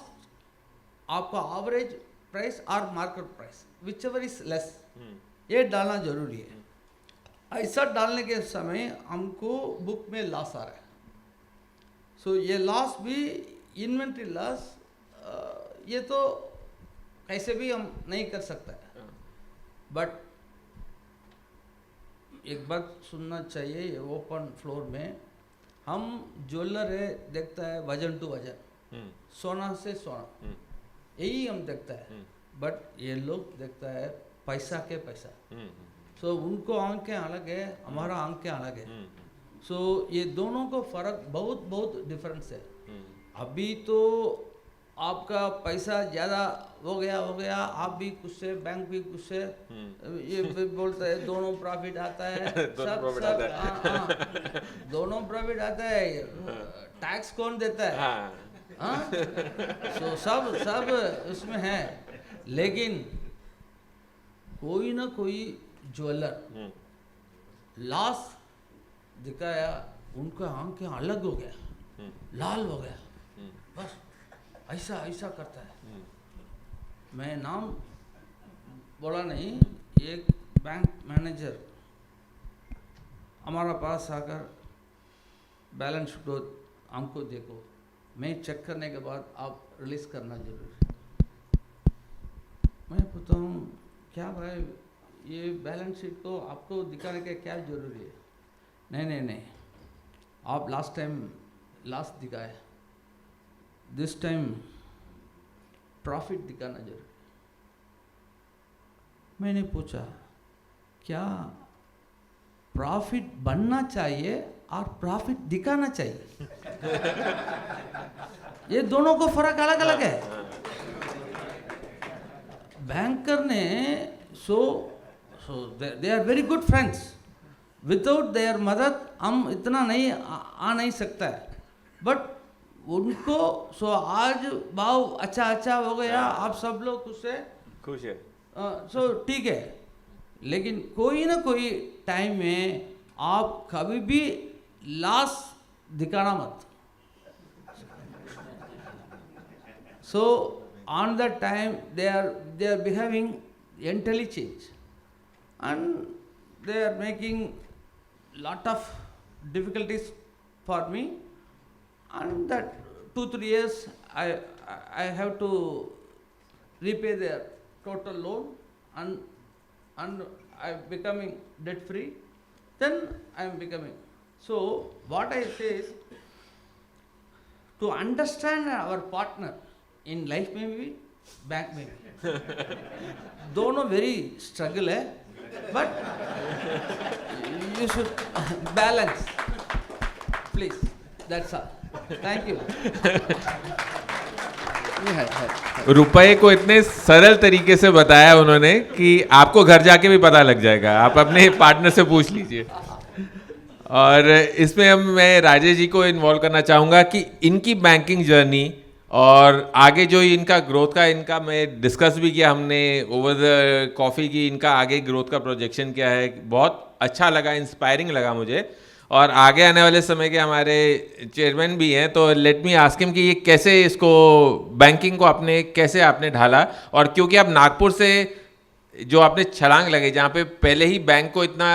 आपका एवरेज प्राइस और market price which ever is less, ये डालना जरूरी है। ऐसा डालने के समय हमको बुक में लॉस आ रहा है। सो ये लॉस भी इन्वेंट्री लॉस, ये तो कैसे भी हम नहीं कर सकते हैं। बट एक बात सुनना चाहिए, ये ओपन फ्लोर में हम ज्वेलर है देखता है वजन टू वजन, सोना से सोना, यही हम देखता है। बट ये लोग देखता है पैसा के पैसा। सो उनको आंखें अलग है, हमारा आंखें अलग है। सो ये दोनों को फर्क बहुत बहुत डिफरेंस है। अभी तो आपका पैसा ज़्यादा हो गया, आप भी कुछ से, बैंक भी कुछ से, ये भी बोलता है दोनों प्रॉफिट आता है। दोनों प्रॉफिट आता है। टैक्स कौन देता है? तो सब उसमें है। लेकिन कोई ना कोई ज्वेलर लॉस दिखाया, उनका आंखें अलग हो गया, लाल हो गया, बस ऐसा करता है। मैं नाम बोला नहीं, एक बैंक मैनेजर हमारा पास आकर बैलेंस शीट हमको देखो, मैं चेक करने के बाद आप रिलीज़ करना जरूरी है। मैं पूछता हूँ क्या भाई ये बैलेंस शीट को आपको दिखाने का क्या ज़रूरी है? नहीं, आप लास्ट टाइम लॉस दिखाए, दिस टाइम प्रॉफिट दिखाना जरूरी। मैंने पूछा क्या प्रॉफिट बनना चाहिए और प्रॉफिट दिखाना चाहिए? ये दोनों को फर्क अलग अलग है। बैंकर ने so they are very good friends, without their मदद हम इतना नहीं आ नहीं सकता है, बट उनको सो आज भाव अच्छा हो गया, आप सब लोग उससे खुश है। सो ठीक है, लेकिन कोई ना कोई टाइम में आप कभी भी लॉस दिखाना मत। So on the time they are behaving intelligent and they are making lot of difficulties for me, and that 2-3 years I have to repay their total loan, and I'm becoming debt free, then I'm becoming. So what I say is, to understand our partner in life में भी bank में भी दोनों very struggle है, but you should balance please, that's all, thank you. रुपए को इतने सरल तरीके से बताया उन्होंने कि आपको घर जाके भी पता लग जाएगा, आप अपने पार्टनर से पूछ लीजिए। और इसमें हम मैं राजेश जी को इन्वॉल्व करना चाहूँगा कि इनकी बैंकिंग जर्नी और आगे जो इनका ग्रोथ का, इनका मैं डिस्कस भी किया हमने ओवर द कॉफ़ी की, इनका आगे ग्रोथ का प्रोजेक्शन क्या है, बहुत अच्छा लगा, इंस्पायरिंग लगा मुझे। और आगे आने वाले समय के हमारे चेयरमैन भी हैं, तो लेट मी आस्क हिम कि ये कैसे इसको बैंकिंग को आपने कैसे आपने ढाला, और क्योंकि आप नागपुर से जो आपने छलांग लगे जहाँ पे पहले ही बैंक को इतना,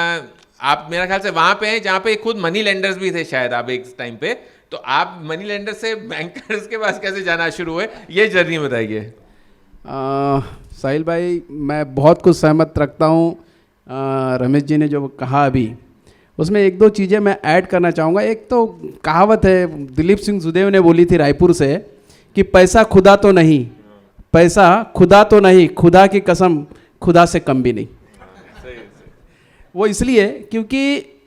आप मेरा ख्याल से वहाँ पे हैं जहाँ पे खुद मनी लेंडर्स भी थे शायद आप एक टाइम पे, तो आप मनी लेंडर से बैंकर्स के पास कैसे जाना शुरू हुए, ये जर्नी बताइए। साहिल भाई, मैं बहुत कुछ सहमत रखता हूँ रमेश जी ने जो कहा अभी, उसमें एक दो चीज़ें मैं ऐड करना चाहूँगा। एक तो कहावत है दिलीप सिंह सुदेव ने बोली थी रायपुर से कि पैसा खुदा तो नहीं, पैसा खुदा तो नहीं, खुदा की कसम खुदा से कम भी नहीं। वो इसलिए क्योंकि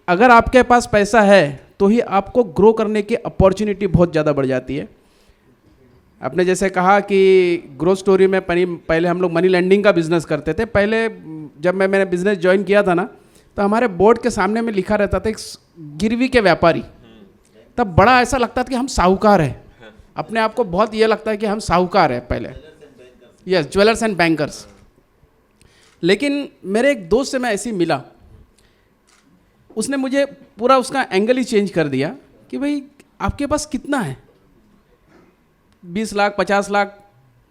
अगर आपके पास पैसा है तो ही आपको ग्रो करने की अपॉर्चुनिटी बहुत ज़्यादा बढ़ जाती है। आपने जैसे कहा कि ग्रोथ स्टोरी में पहले हम लोग मनी लेंडिंग का बिज़नेस करते थे। पहले जब मैंने बिज़नेस ज्वाइन किया था ना, तो हमारे बोर्ड के सामने में लिखा रहता था एक गिरवी के व्यापारी। तब बड़ा ऐसा लगता था कि हम साहूकार हैं, अपने आप को बहुत ये लगता है कि हम साहूकार हैं पहले, यस, ज्वेलर्स एंड बैंकर्स। लेकिन मेरे एक दोस्त से मैं ऐसे ही मिला, उसने मुझे पूरा उसका एंगल ही चेंज कर दिया कि भाई आपके पास कितना है, 20 लाख 50 लाख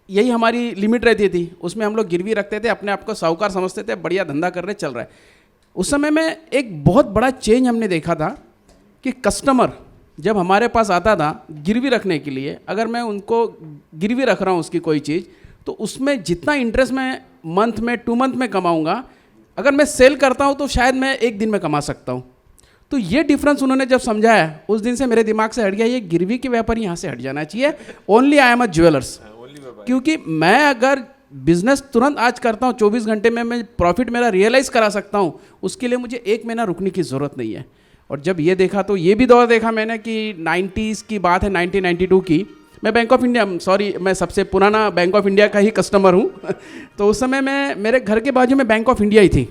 यही हमारी लिमिट रहती थी, उसमें हम लोग गिरवी रखते थे, अपने आप को साहूकार समझते थे, बढ़िया धंधा कर रहे, चल रहा है। उस समय में एक बहुत बड़ा चेंज हमने देखा था कि कस्टमर जब हमारे पास आता था गिरवी रखने के लिए, अगर मैं उनको गिरवी रख रहा हूँ उसकी कोई चीज़, तो उसमें जितना इंटरेस्ट मैं मंथ में 2 मंथ में कमाऊँगा, अगर मैं सेल करता हूँ तो शायद मैं 1 दिन में कमा सकता हूँ। तो ये डिफरेंस उन्होंने जब समझाया, उस दिन से मेरे दिमाग से हट गया, ये गिरवी के व्यापारी यहाँ से हट जाना चाहिए, only I am a jewellers. क्योंकि मैं अगर बिजनेस तुरंत आज करता हूँ, 24 घंटे में मैं प्रॉफिट मेरा रियलाइज़ करा सकता हूँ, उसके लिए मुझे 1 महीना रुकने की ज़रूरत नहीं है। और जब ये देखा तो ये भी दौर देखा मैंने कि 90s की बात है, 1992 की। मैं बैंक ऑफ इंडिया, सॉरी, मैं सबसे पुराना बैंक ऑफ इंडिया का ही कस्टमर हूँ तो उस समय मैं, मेरे घर के बाजू में बैंक ऑफ इंडिया ही थी।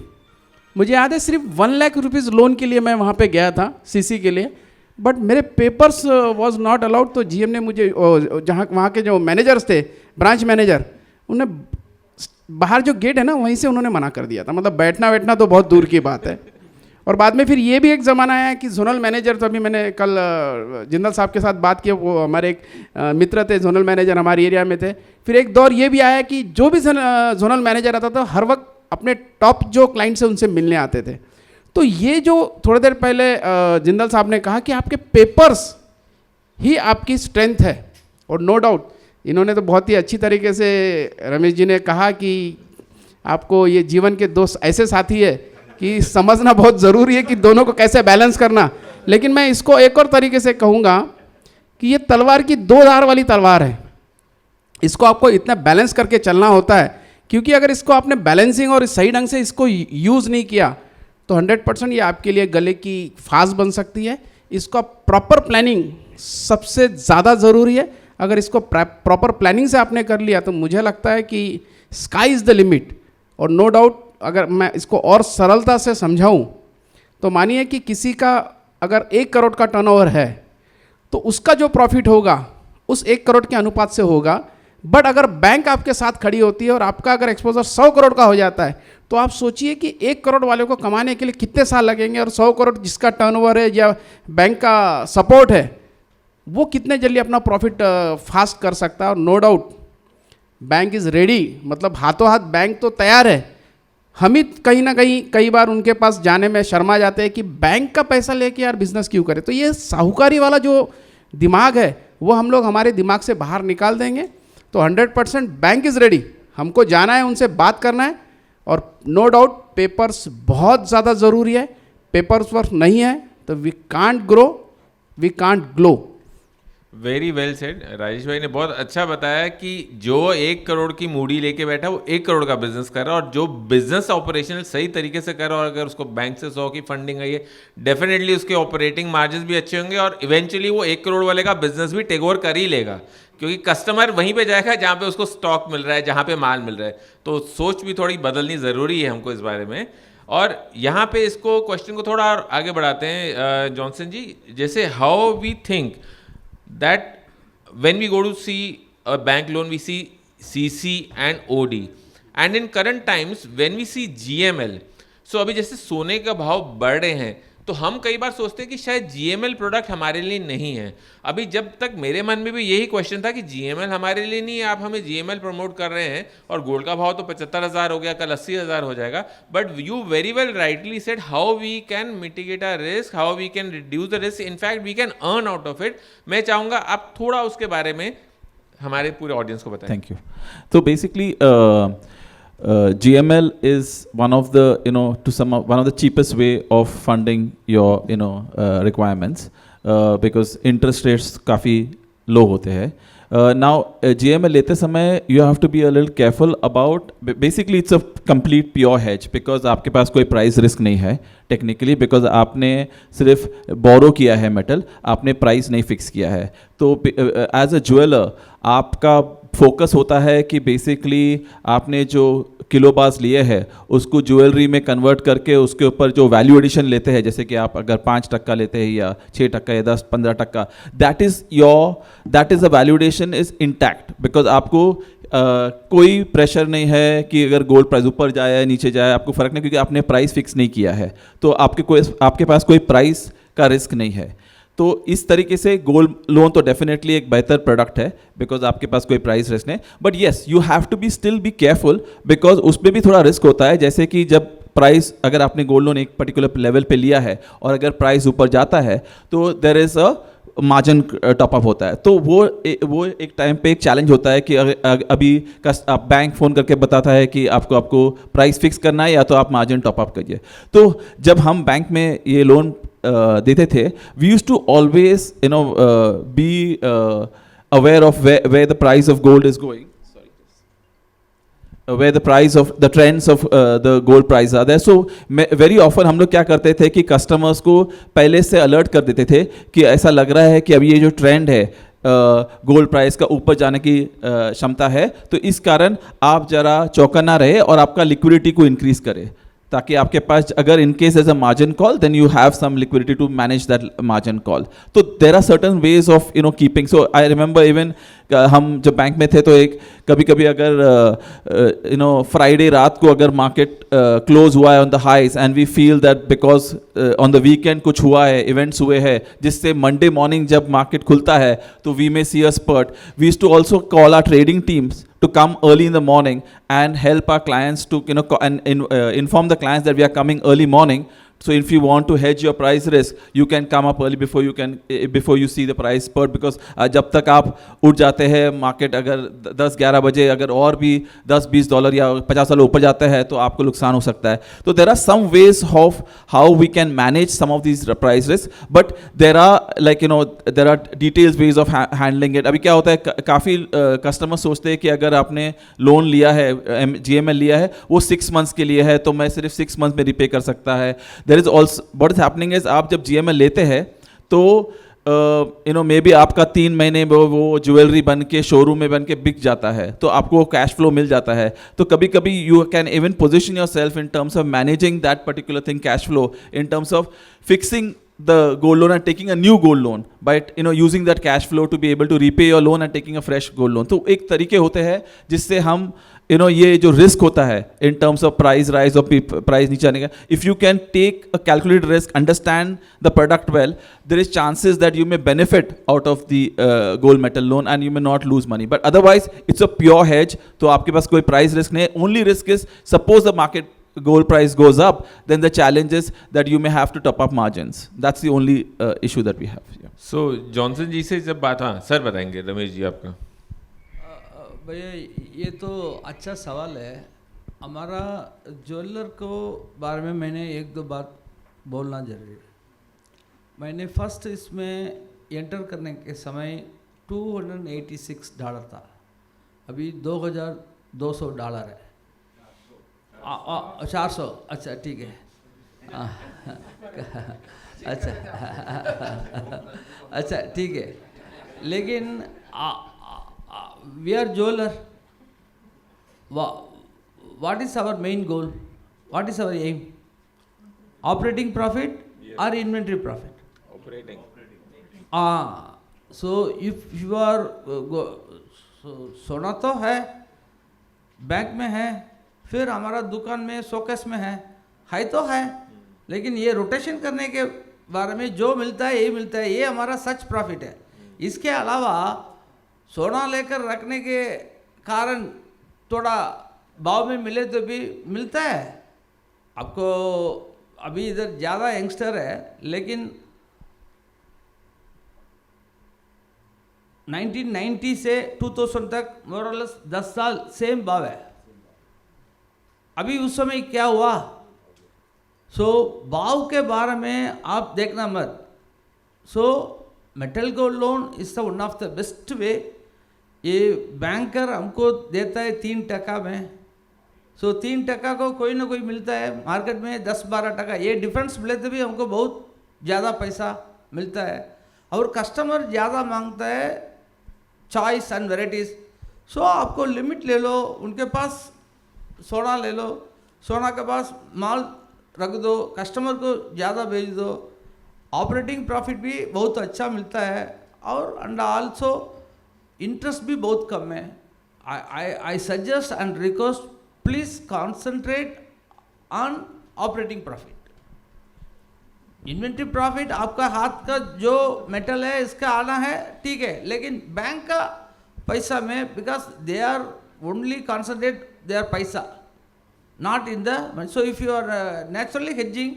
मुझे याद है सिर्फ 1 लाख रुपीज़ लोन के लिए मैं वहाँ पे गया था, सीसी के लिए, बट मेरे पेपर्स वाज नॉट अलाउड। तो जीएम ने मुझे, जहाँ वहाँ के जो मैनेजर्स थे, ब्रांच मैनेजर, उन्हें बाहर जो गेट है ना वहीं से उन्होंने मना कर दिया था। मतलब बैठना बैठना तो बहुत दूर की बात है। और बाद में फिर ये भी एक ज़माना आया कि जोनल मैनेजर, तो अभी मैंने कल जिंदल साहब के साथ बात की, वो हमारे एक मित्र थे, जोनल मैनेजर हमारे एरिया में थे। फिर एक दौर ये भी आया कि जो भी जोनल मैनेजर आता था हर वक्त अपने टॉप जो क्लाइंट्स हैं उनसे मिलने आते थे। तो ये जो थोड़ी देर पहले जिंदल साहब ने कहा कि आपके पेपर्स ही आपकी स्ट्रेंथ है, और नो डाउट इन्होंने तो बहुत ही अच्छी तरीके से, रमेश जी ने कहा कि आपको ये जीवन के 2 ऐसे साथी है कि समझना बहुत ज़रूरी है कि दोनों को कैसे बैलेंस करना। लेकिन मैं इसको एक और तरीके से कहूँगा कि ये तलवार की 2 धार वाली तलवार है। इसको आपको इतना बैलेंस करके चलना होता है, क्योंकि अगर इसको आपने बैलेंसिंग और सही ढंग से इसको यूज़ नहीं किया तो 100% ये आपके लिए गले की फांस बन सकती है। इसका प्रॉपर प्लानिंग सबसे ज़्यादा ज़रूरी है। अगर इसको प्रॉपर प्लानिंग से आपने कर लिया तो मुझे लगता है कि स्काई इज़ द लिमिट। और नो डाउट अगर मैं इसको और सरलता से समझाऊं तो मानिए कि किसी का अगर 1 करोड़ का टर्नओवर है तो उसका जो प्रॉफिट होगा उस 1 करोड़ के अनुपात से होगा। बट अगर बैंक आपके साथ खड़ी होती है और आपका अगर एक्सपोजर 100 करोड़ का हो जाता है तो आप सोचिए कि 1 करोड़ वाले को कमाने के लिए कितने साल लगेंगे, और 100 करोड़ जिसका टर्नओवर है या बैंक का सपोर्ट है वो कितने जल्दी अपना प्रॉफिट फास्ट कर सकता है। और no doubt bank is ready, मतलब हाथों हाथ बैंक तो तैयार है। हम ही कहीं ना कहीं कई बार उनके पास जाने में शर्मा जाते हैं कि बैंक का पैसा लेके यार बिजनेस क्यों करें। तो ये साहूकारी वाला जो दिमाग है वो हम लोग हमारे दिमाग से बाहर निकाल देंगे। तो 100% बैंक इज़ रेडी, हमको जाना है, उनसे बात करना है। और नो डाउट पेपर्स बहुत ज़्यादा ज़रूरी है, पेपर्स वर्क नहीं है तो we can't grow, we can't glow. Very well said. Rajesh भाई ने बहुत अच्छा बताया कि जो 1 करोड़ की मूडी लेके बैठा है वो 1 करोड़ का बिजनेस कर रहा है, और जो बिजनेस ऑपरेशनल सही तरीके से कर रहा है और अगर उसको बैंक से 100 की फंडिंग आई है डेफिनेटली उसके ऑपरेटिंग मार्जिन भी अच्छे होंगे और इवेंचुअली वो 1 करोड़ वाले का बिजनेस भी टेक ओवर कर ही लेगा, क्योंकि कस्टमर वहीं पे जाएगा जहाँ पे उसको स्टॉक मिल रहा है, जहाँ पे माल मिल रहा है। तो सोच भी थोड़ी बदलनी ज़रूरी है हमको इस बारे में। और यहाँ पे इसको क्वेश्चन को थोड़ा और आगे बढ़ाते हैं जॉनसन जी। जैसे how we think that when we go to see a bank loan we see CC and OD, and in current times when we see GML, so अभी जैसे सोने का भाव बढ़ रहे हैं तो हम कई बार सोचते हैं कि शायद GML प्रोडक्ट हमारे लिए नहीं है। अभी जब तक मेरे मन में भी यही क्वेश्चन था कि GML हमारे लिए नहीं है, आप हमें GML प्रमोट कर रहे हैं और गोल्ड का भाव तो 75,000 हो गया, कल 80,000 हो जाएगा। But you very well rightly said how we can mitigate our risk, how we can reduce the risk, in fact we can earn out of it. मैं चाहूँगा आप थोड़ा उसके बारे में हमारे पूरे ऑडियंस को बताएं। Thank you. So basically, GML is one of the, one of the cheapest way of funding your, requirements, because interest rates काफ़ी low होते हैं. Now, GML लेते समय you have to be a little careful about, basically it's a complete pure hedge, because आपके पास कोई price risk नहीं है technically, because आपने सिर्फ borrow किया है metal, आपने price नहीं fix किया है। तो as a jeweler आपका फोकस होता है कि बेसिकली आपने जो किलो बार्स लिए हैं उसको ज्वेलरी में कन्वर्ट करके उसके ऊपर जो वैल्यू एडिशन लेते हैं, जैसे कि आप अगर 5% लेते हैं या 6% या 10-15%, that is a value addition is intact, because आपको कोई प्रेशर नहीं है कि अगर गोल्ड प्राइस ऊपर जाए या नीचे जाए, आपको फ़र्क नहीं, क्योंकि आपने प्राइस फिक्स नहीं किया है। तो आपके पास कोई प्राइस का रिस्क नहीं है। तो इस तरीके से गोल्ड लोन तो डेफिनेटली एक बेहतर प्रोडक्ट है, बिकॉज आपके पास कोई प्राइस रिस्क नहीं। But yes, you have to be still be careful, because उसमें भी थोड़ा रिस्क होता है। जैसे कि जब प्राइस, अगर आपने गोल्ड लोन एक पर्टिकुलर लेवल पे लिया है और अगर प्राइस ऊपर जाता है तो there is a margin top up होता है। तो वो एक टाइम पे एक चैलेंज होता है कि अभी आप बैंक फ़ोन करके बताता है कि आपको प्राइस फिक्स करना है या तो आप मार्जिन टॉपअप करिए। तो जब हम बैंक में ये लोन देते थे, we use to always be aware of where the price of gold is going, where the price of the trends of the gold price are there. So very often हम लोग क्या करते थे कि कस्टमर्स को पहले से अलर्ट कर देते थे कि ऐसा लग रहा है कि अभी ये जो ट्रेंड है गोल्ड प्राइस का ऊपर जाने की क्षमता है, तो इस कारण आप जरा चौकन्ना रहे और आपका लिक्विडिटी को इंक्रीज करें, ताकि आपके पास अगर in case as a margin call then you have some liquidity to manage that margin call. तो there are certain ways of keeping. So I remember even हम जब बैंक में थे तो एक कभी अगर फ्राइडे रात को अगर मार्केट क्लोज हुआ है on the highs and we feel that because on the weekend कुछ हुआ है, इवेंट्स हुए हैं, जिससे मंडे मॉर्निंग जब मार्केट खुलता है तो we may see a spurt, we used to also call our trading teams to come early in the morning and help our clients to inform the clients that we are coming early morning. So if you want to hedge your price risk, you can come up early before you see the price spurt, because जब तक आप उठ जाते हैं market अगर 10-11 बजे अगर और भी $10-20 या $50 ऊपर जाता है तो आपको नुकसान हो सकता है। तो there are some ways of how we can manage some of these price risks, but there are there are detailed ways of handling it. अभी क्या होता है, काफ़ी कस्टमर सोचते हैं कि अगर आपने लोन लिया है, GML लिया है, वो 6 months के लिए है तो मैं सिर्फ 6 months में रिपे कर सकता है। There is also what is happening is आप जब GML लेते हैं तो मे बी आपका 3 महीने में वो ज्वेलरी बन के शोरूम में बन के बिक जाता है, तो आपको कैश फ्लो मिल जाता है. तो कभी कभी you can even position your self in terms of managing that particular thing, cash flow, in terms of fixing the gold loan and taking a new gold loan, but using that cash flow to be able to repay your loan and taking a fresh gold loan. तो एक तरीके होते हैं जिससे हम ये जो risk होता है in terms of price rise और price नीचे आने का, if you can take a calculated risk, understand the product well, there is chances that you may benefit out of the gold metal loan and you may not lose money. But otherwise it's a pure hedge. तो आपके पास कोई price risk नहीं है. Only risk is suppose the market gold price goes up, then the challenge is that you may have to top up margins. That's the only issue that we have. Yeah. So Johnson ji से जब बात, हाँ sir बताएंगे, रमेश जी आपका. भैया ये तो अच्छा सवाल है. हमारा ज्वेलर को बारे में मैंने 1-2 बात बोलना जरूरी है. मैंने फर्स्ट इसमें एंटर करने के समय $286 था, अभी $2,200 है. 400. अच्छा ठीक है. अच्छा अच्छा ठीक है. लेकिन we are jeweller. What is our main goal? What is our aim? Operating profit और inventory profit? Operating. So if you are सोना तो है, बैंक में है, फिर हमारा दुकान में शोकेस में है तो है, लेकिन ये रोटेशन करने के बारे में जो मिलता है ये मिलता है, ये हमारा सच प्रॉफिट है. इसके अलावा सोना लेकर रखने के कारण थोड़ा भाव में मिले तो भी मिलता है. आपको अभी इधर ज़्यादा यंगस्टर है, लेकिन 1990 से 2000 तक मोरलेस 10 साल सेम भाव है. अभी उस समय क्या हुआ? भाव के बारे में आप देखना मत. Metal gold loan is the one of the best way. ये बैंकर हमको देता है 3% में. 3% को कोई ना कोई मिलता है मार्केट में 10-12%. ये डिफरेंस मिले तो भी हमको बहुत ज़्यादा पैसा मिलता है, और कस्टमर ज़्यादा मांगता है चॉइस एंड वेराइटीज़. आपको लिमिट ले लो, उनके पास सोना ले लो, सोना के पास माल रख दो, कस्टमर को ज़्यादा भेज दो. ऑपरेटिंग प्रॉफिट भी बहुत अच्छा मिलता है, और एंड आल्सो इंटरेस्ट भी बहुत कम है. I suggest and request, please concentrate on operating profit. Inventory profit आपका हाथ का जो मेटल है इसका आना है, ठीक है, लेकिन बैंक का पैसा में, because they are only concentrate their paisa, not in the. So if you are naturally hedging,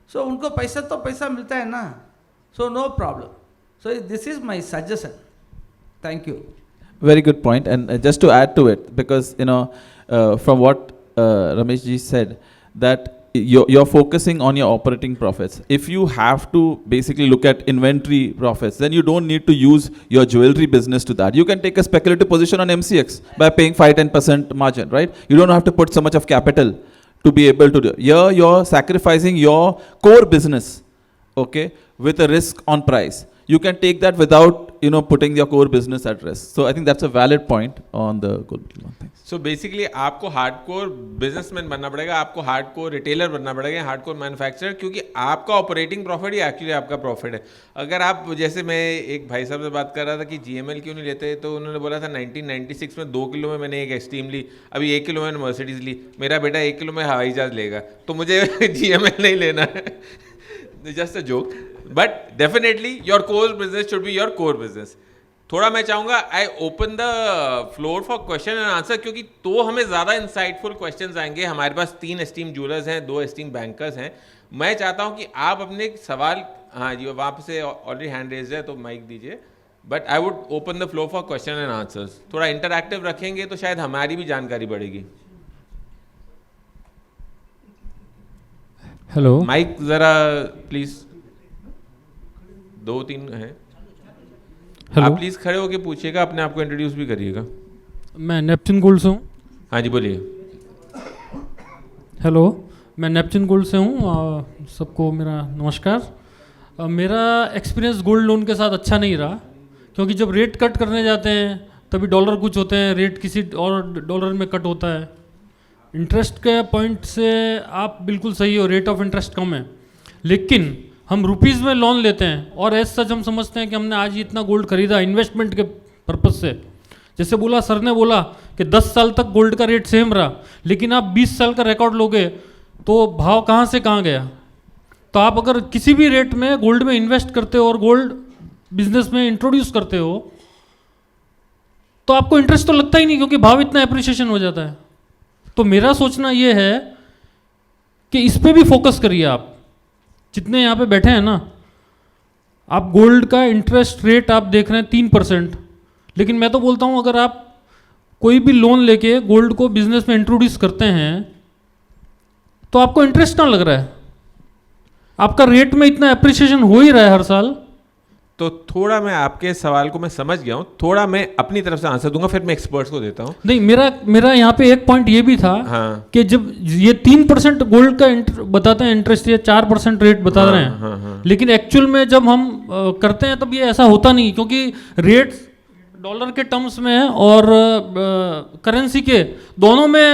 so उनको पैसा तो पैसा मिलता है ना, so no problem. So this is my suggestion. Thank you. Very good point. And just to add to it, because from what Ramesh ji said, that you're focusing on your operating profits. If you have to basically look at inventory profits, then you don't need to use your jewelry business to that. You can take a speculative position on MCX by paying 5-10% margin, right? You don't have to put so much of capital to be able to do. Here you're sacrificing your core business, okay, with a risk on price. You can take that without putting your core business at risk. So I think that's a valid point on the gold metal loan. Thanks. So basically आपको hardcore businessman बनना पड़ेगा, आपको hardcore retailer बनना पड़ेगा, hardcore manufacturer, क्योंकि आपका operating profit ही actually आपका profit है. अगर आप, जैसे मैं एक भाई साहब से बात कर रहा था कि GML क्यों नहीं लेते, तो उन्होंने बोला था 1996 में 2 किलो में मैंने एक एक्सट्रीम ली, अभी 1 किलो में मर्सिडीज ली, मेरा बेटा 1 किलो में हवाई जहाज लेगा, तो मुझे GML नहीं लेना है. Just a joke, but definitely your core business should be your core business. थोड़ा मैं चाहूँगा I open the floor for question and answer, क्योंकि तो हमें ज़्यादा इंसाइटफुल क्वेश्चंस आएंगे. हमारे पास 3 एस्टीम ज्वेलर्स हैं, 2 एस्टीम बैंकर्स हैं. मैं चाहता हूँ कि आप अपने सवाल, हाँ जी वहाँ से ऑलरेडी हैंड रेज है तो माइक दीजिए, but I would open the floor for question and answers. थोड़ा इंटरैक्टिव रखेंगे तो शायद हमारी भी जानकारी बढ़ेगी. हेलो, माइक ज़रा प्लीज़, 2-3 हैं. आप प्लीज़ खड़े होके पूछिएगा, अपने आप को इंट्रोड्यूस भी करिएगा. मैं नेपच्यून गोल्ड से हूँ. हाँ जी बोलिए. हेलो, मैं नेपच्यून गोल्ड से हूँ. सबको मेरा नमस्कार. मेरा एक्सपीरियंस गोल्ड लोन के साथ अच्छा नहीं रहा, क्योंकि जब रेट कट करने जाते हैं तभी डॉलर कुछ होते हैं, रेट किसी और डॉलर में कट होता है। इंटरेस्ट के पॉइंट से आप बिल्कुल सही हो, रेट ऑफ इंटरेस्ट कम है, लेकिन हम रुपीज़ में लोन लेते हैं और एज सच हम समझते हैं कि हमने आज इतना गोल्ड खरीदा इन्वेस्टमेंट के पर्पज़ से। जैसे बोला सर ने बोला कि 10 साल तक गोल्ड का रेट सेम रहा, लेकिन आप 20 साल का रिकॉर्ड लोगे तो भाव कहाँ से कहाँ गया। तो आप अगर किसी भी रेट में गोल्ड में इन्वेस्ट करते हो और गोल्ड बिजनेस में इंट्रोड्यूस करते हो तो आपको इंटरेस्ट तो लगता ही नहीं, क्योंकि भाव इतना एप्रिसिएशन हो जाता है। तो मेरा सोचना ये है कि इस पे भी फोकस करिए। आप जितने यहाँ पे बैठे हैं ना, आप गोल्ड का इंटरेस्ट रेट आप देख रहे हैं 3%, लेकिन मैं तो बोलता हूँ अगर आप कोई भी लोन लेके गोल्ड को बिजनेस में इंट्रोड्यूस करते हैं तो आपको इंटरेस्ट ना लग रहा है, आपका रेट में इतना एप्रिसिएशन हो ही रहा है हर साल। तो थोड़ा मैं आपके सवाल को मैं समझ गया हूँ, थोड़ा मैं अपनी तरफ से आंसर दूंगा, फिर मैं एक्सपर्ट्स को देता हूँ। नहीं, मेरा यहाँ पे एक पॉइंट ये भी था हाँ। कि जब ये 3% गोल्ड का बताते हैं इंटरेस्ट, ये 4% रेट बता रहे हैं, हाँ। लेकिन एक्चुअल में जब हम करते हैं तब ये ऐसा होता नहीं, क्योंकि रेट डॉलर के टर्म्स में और करेंसी के दोनों में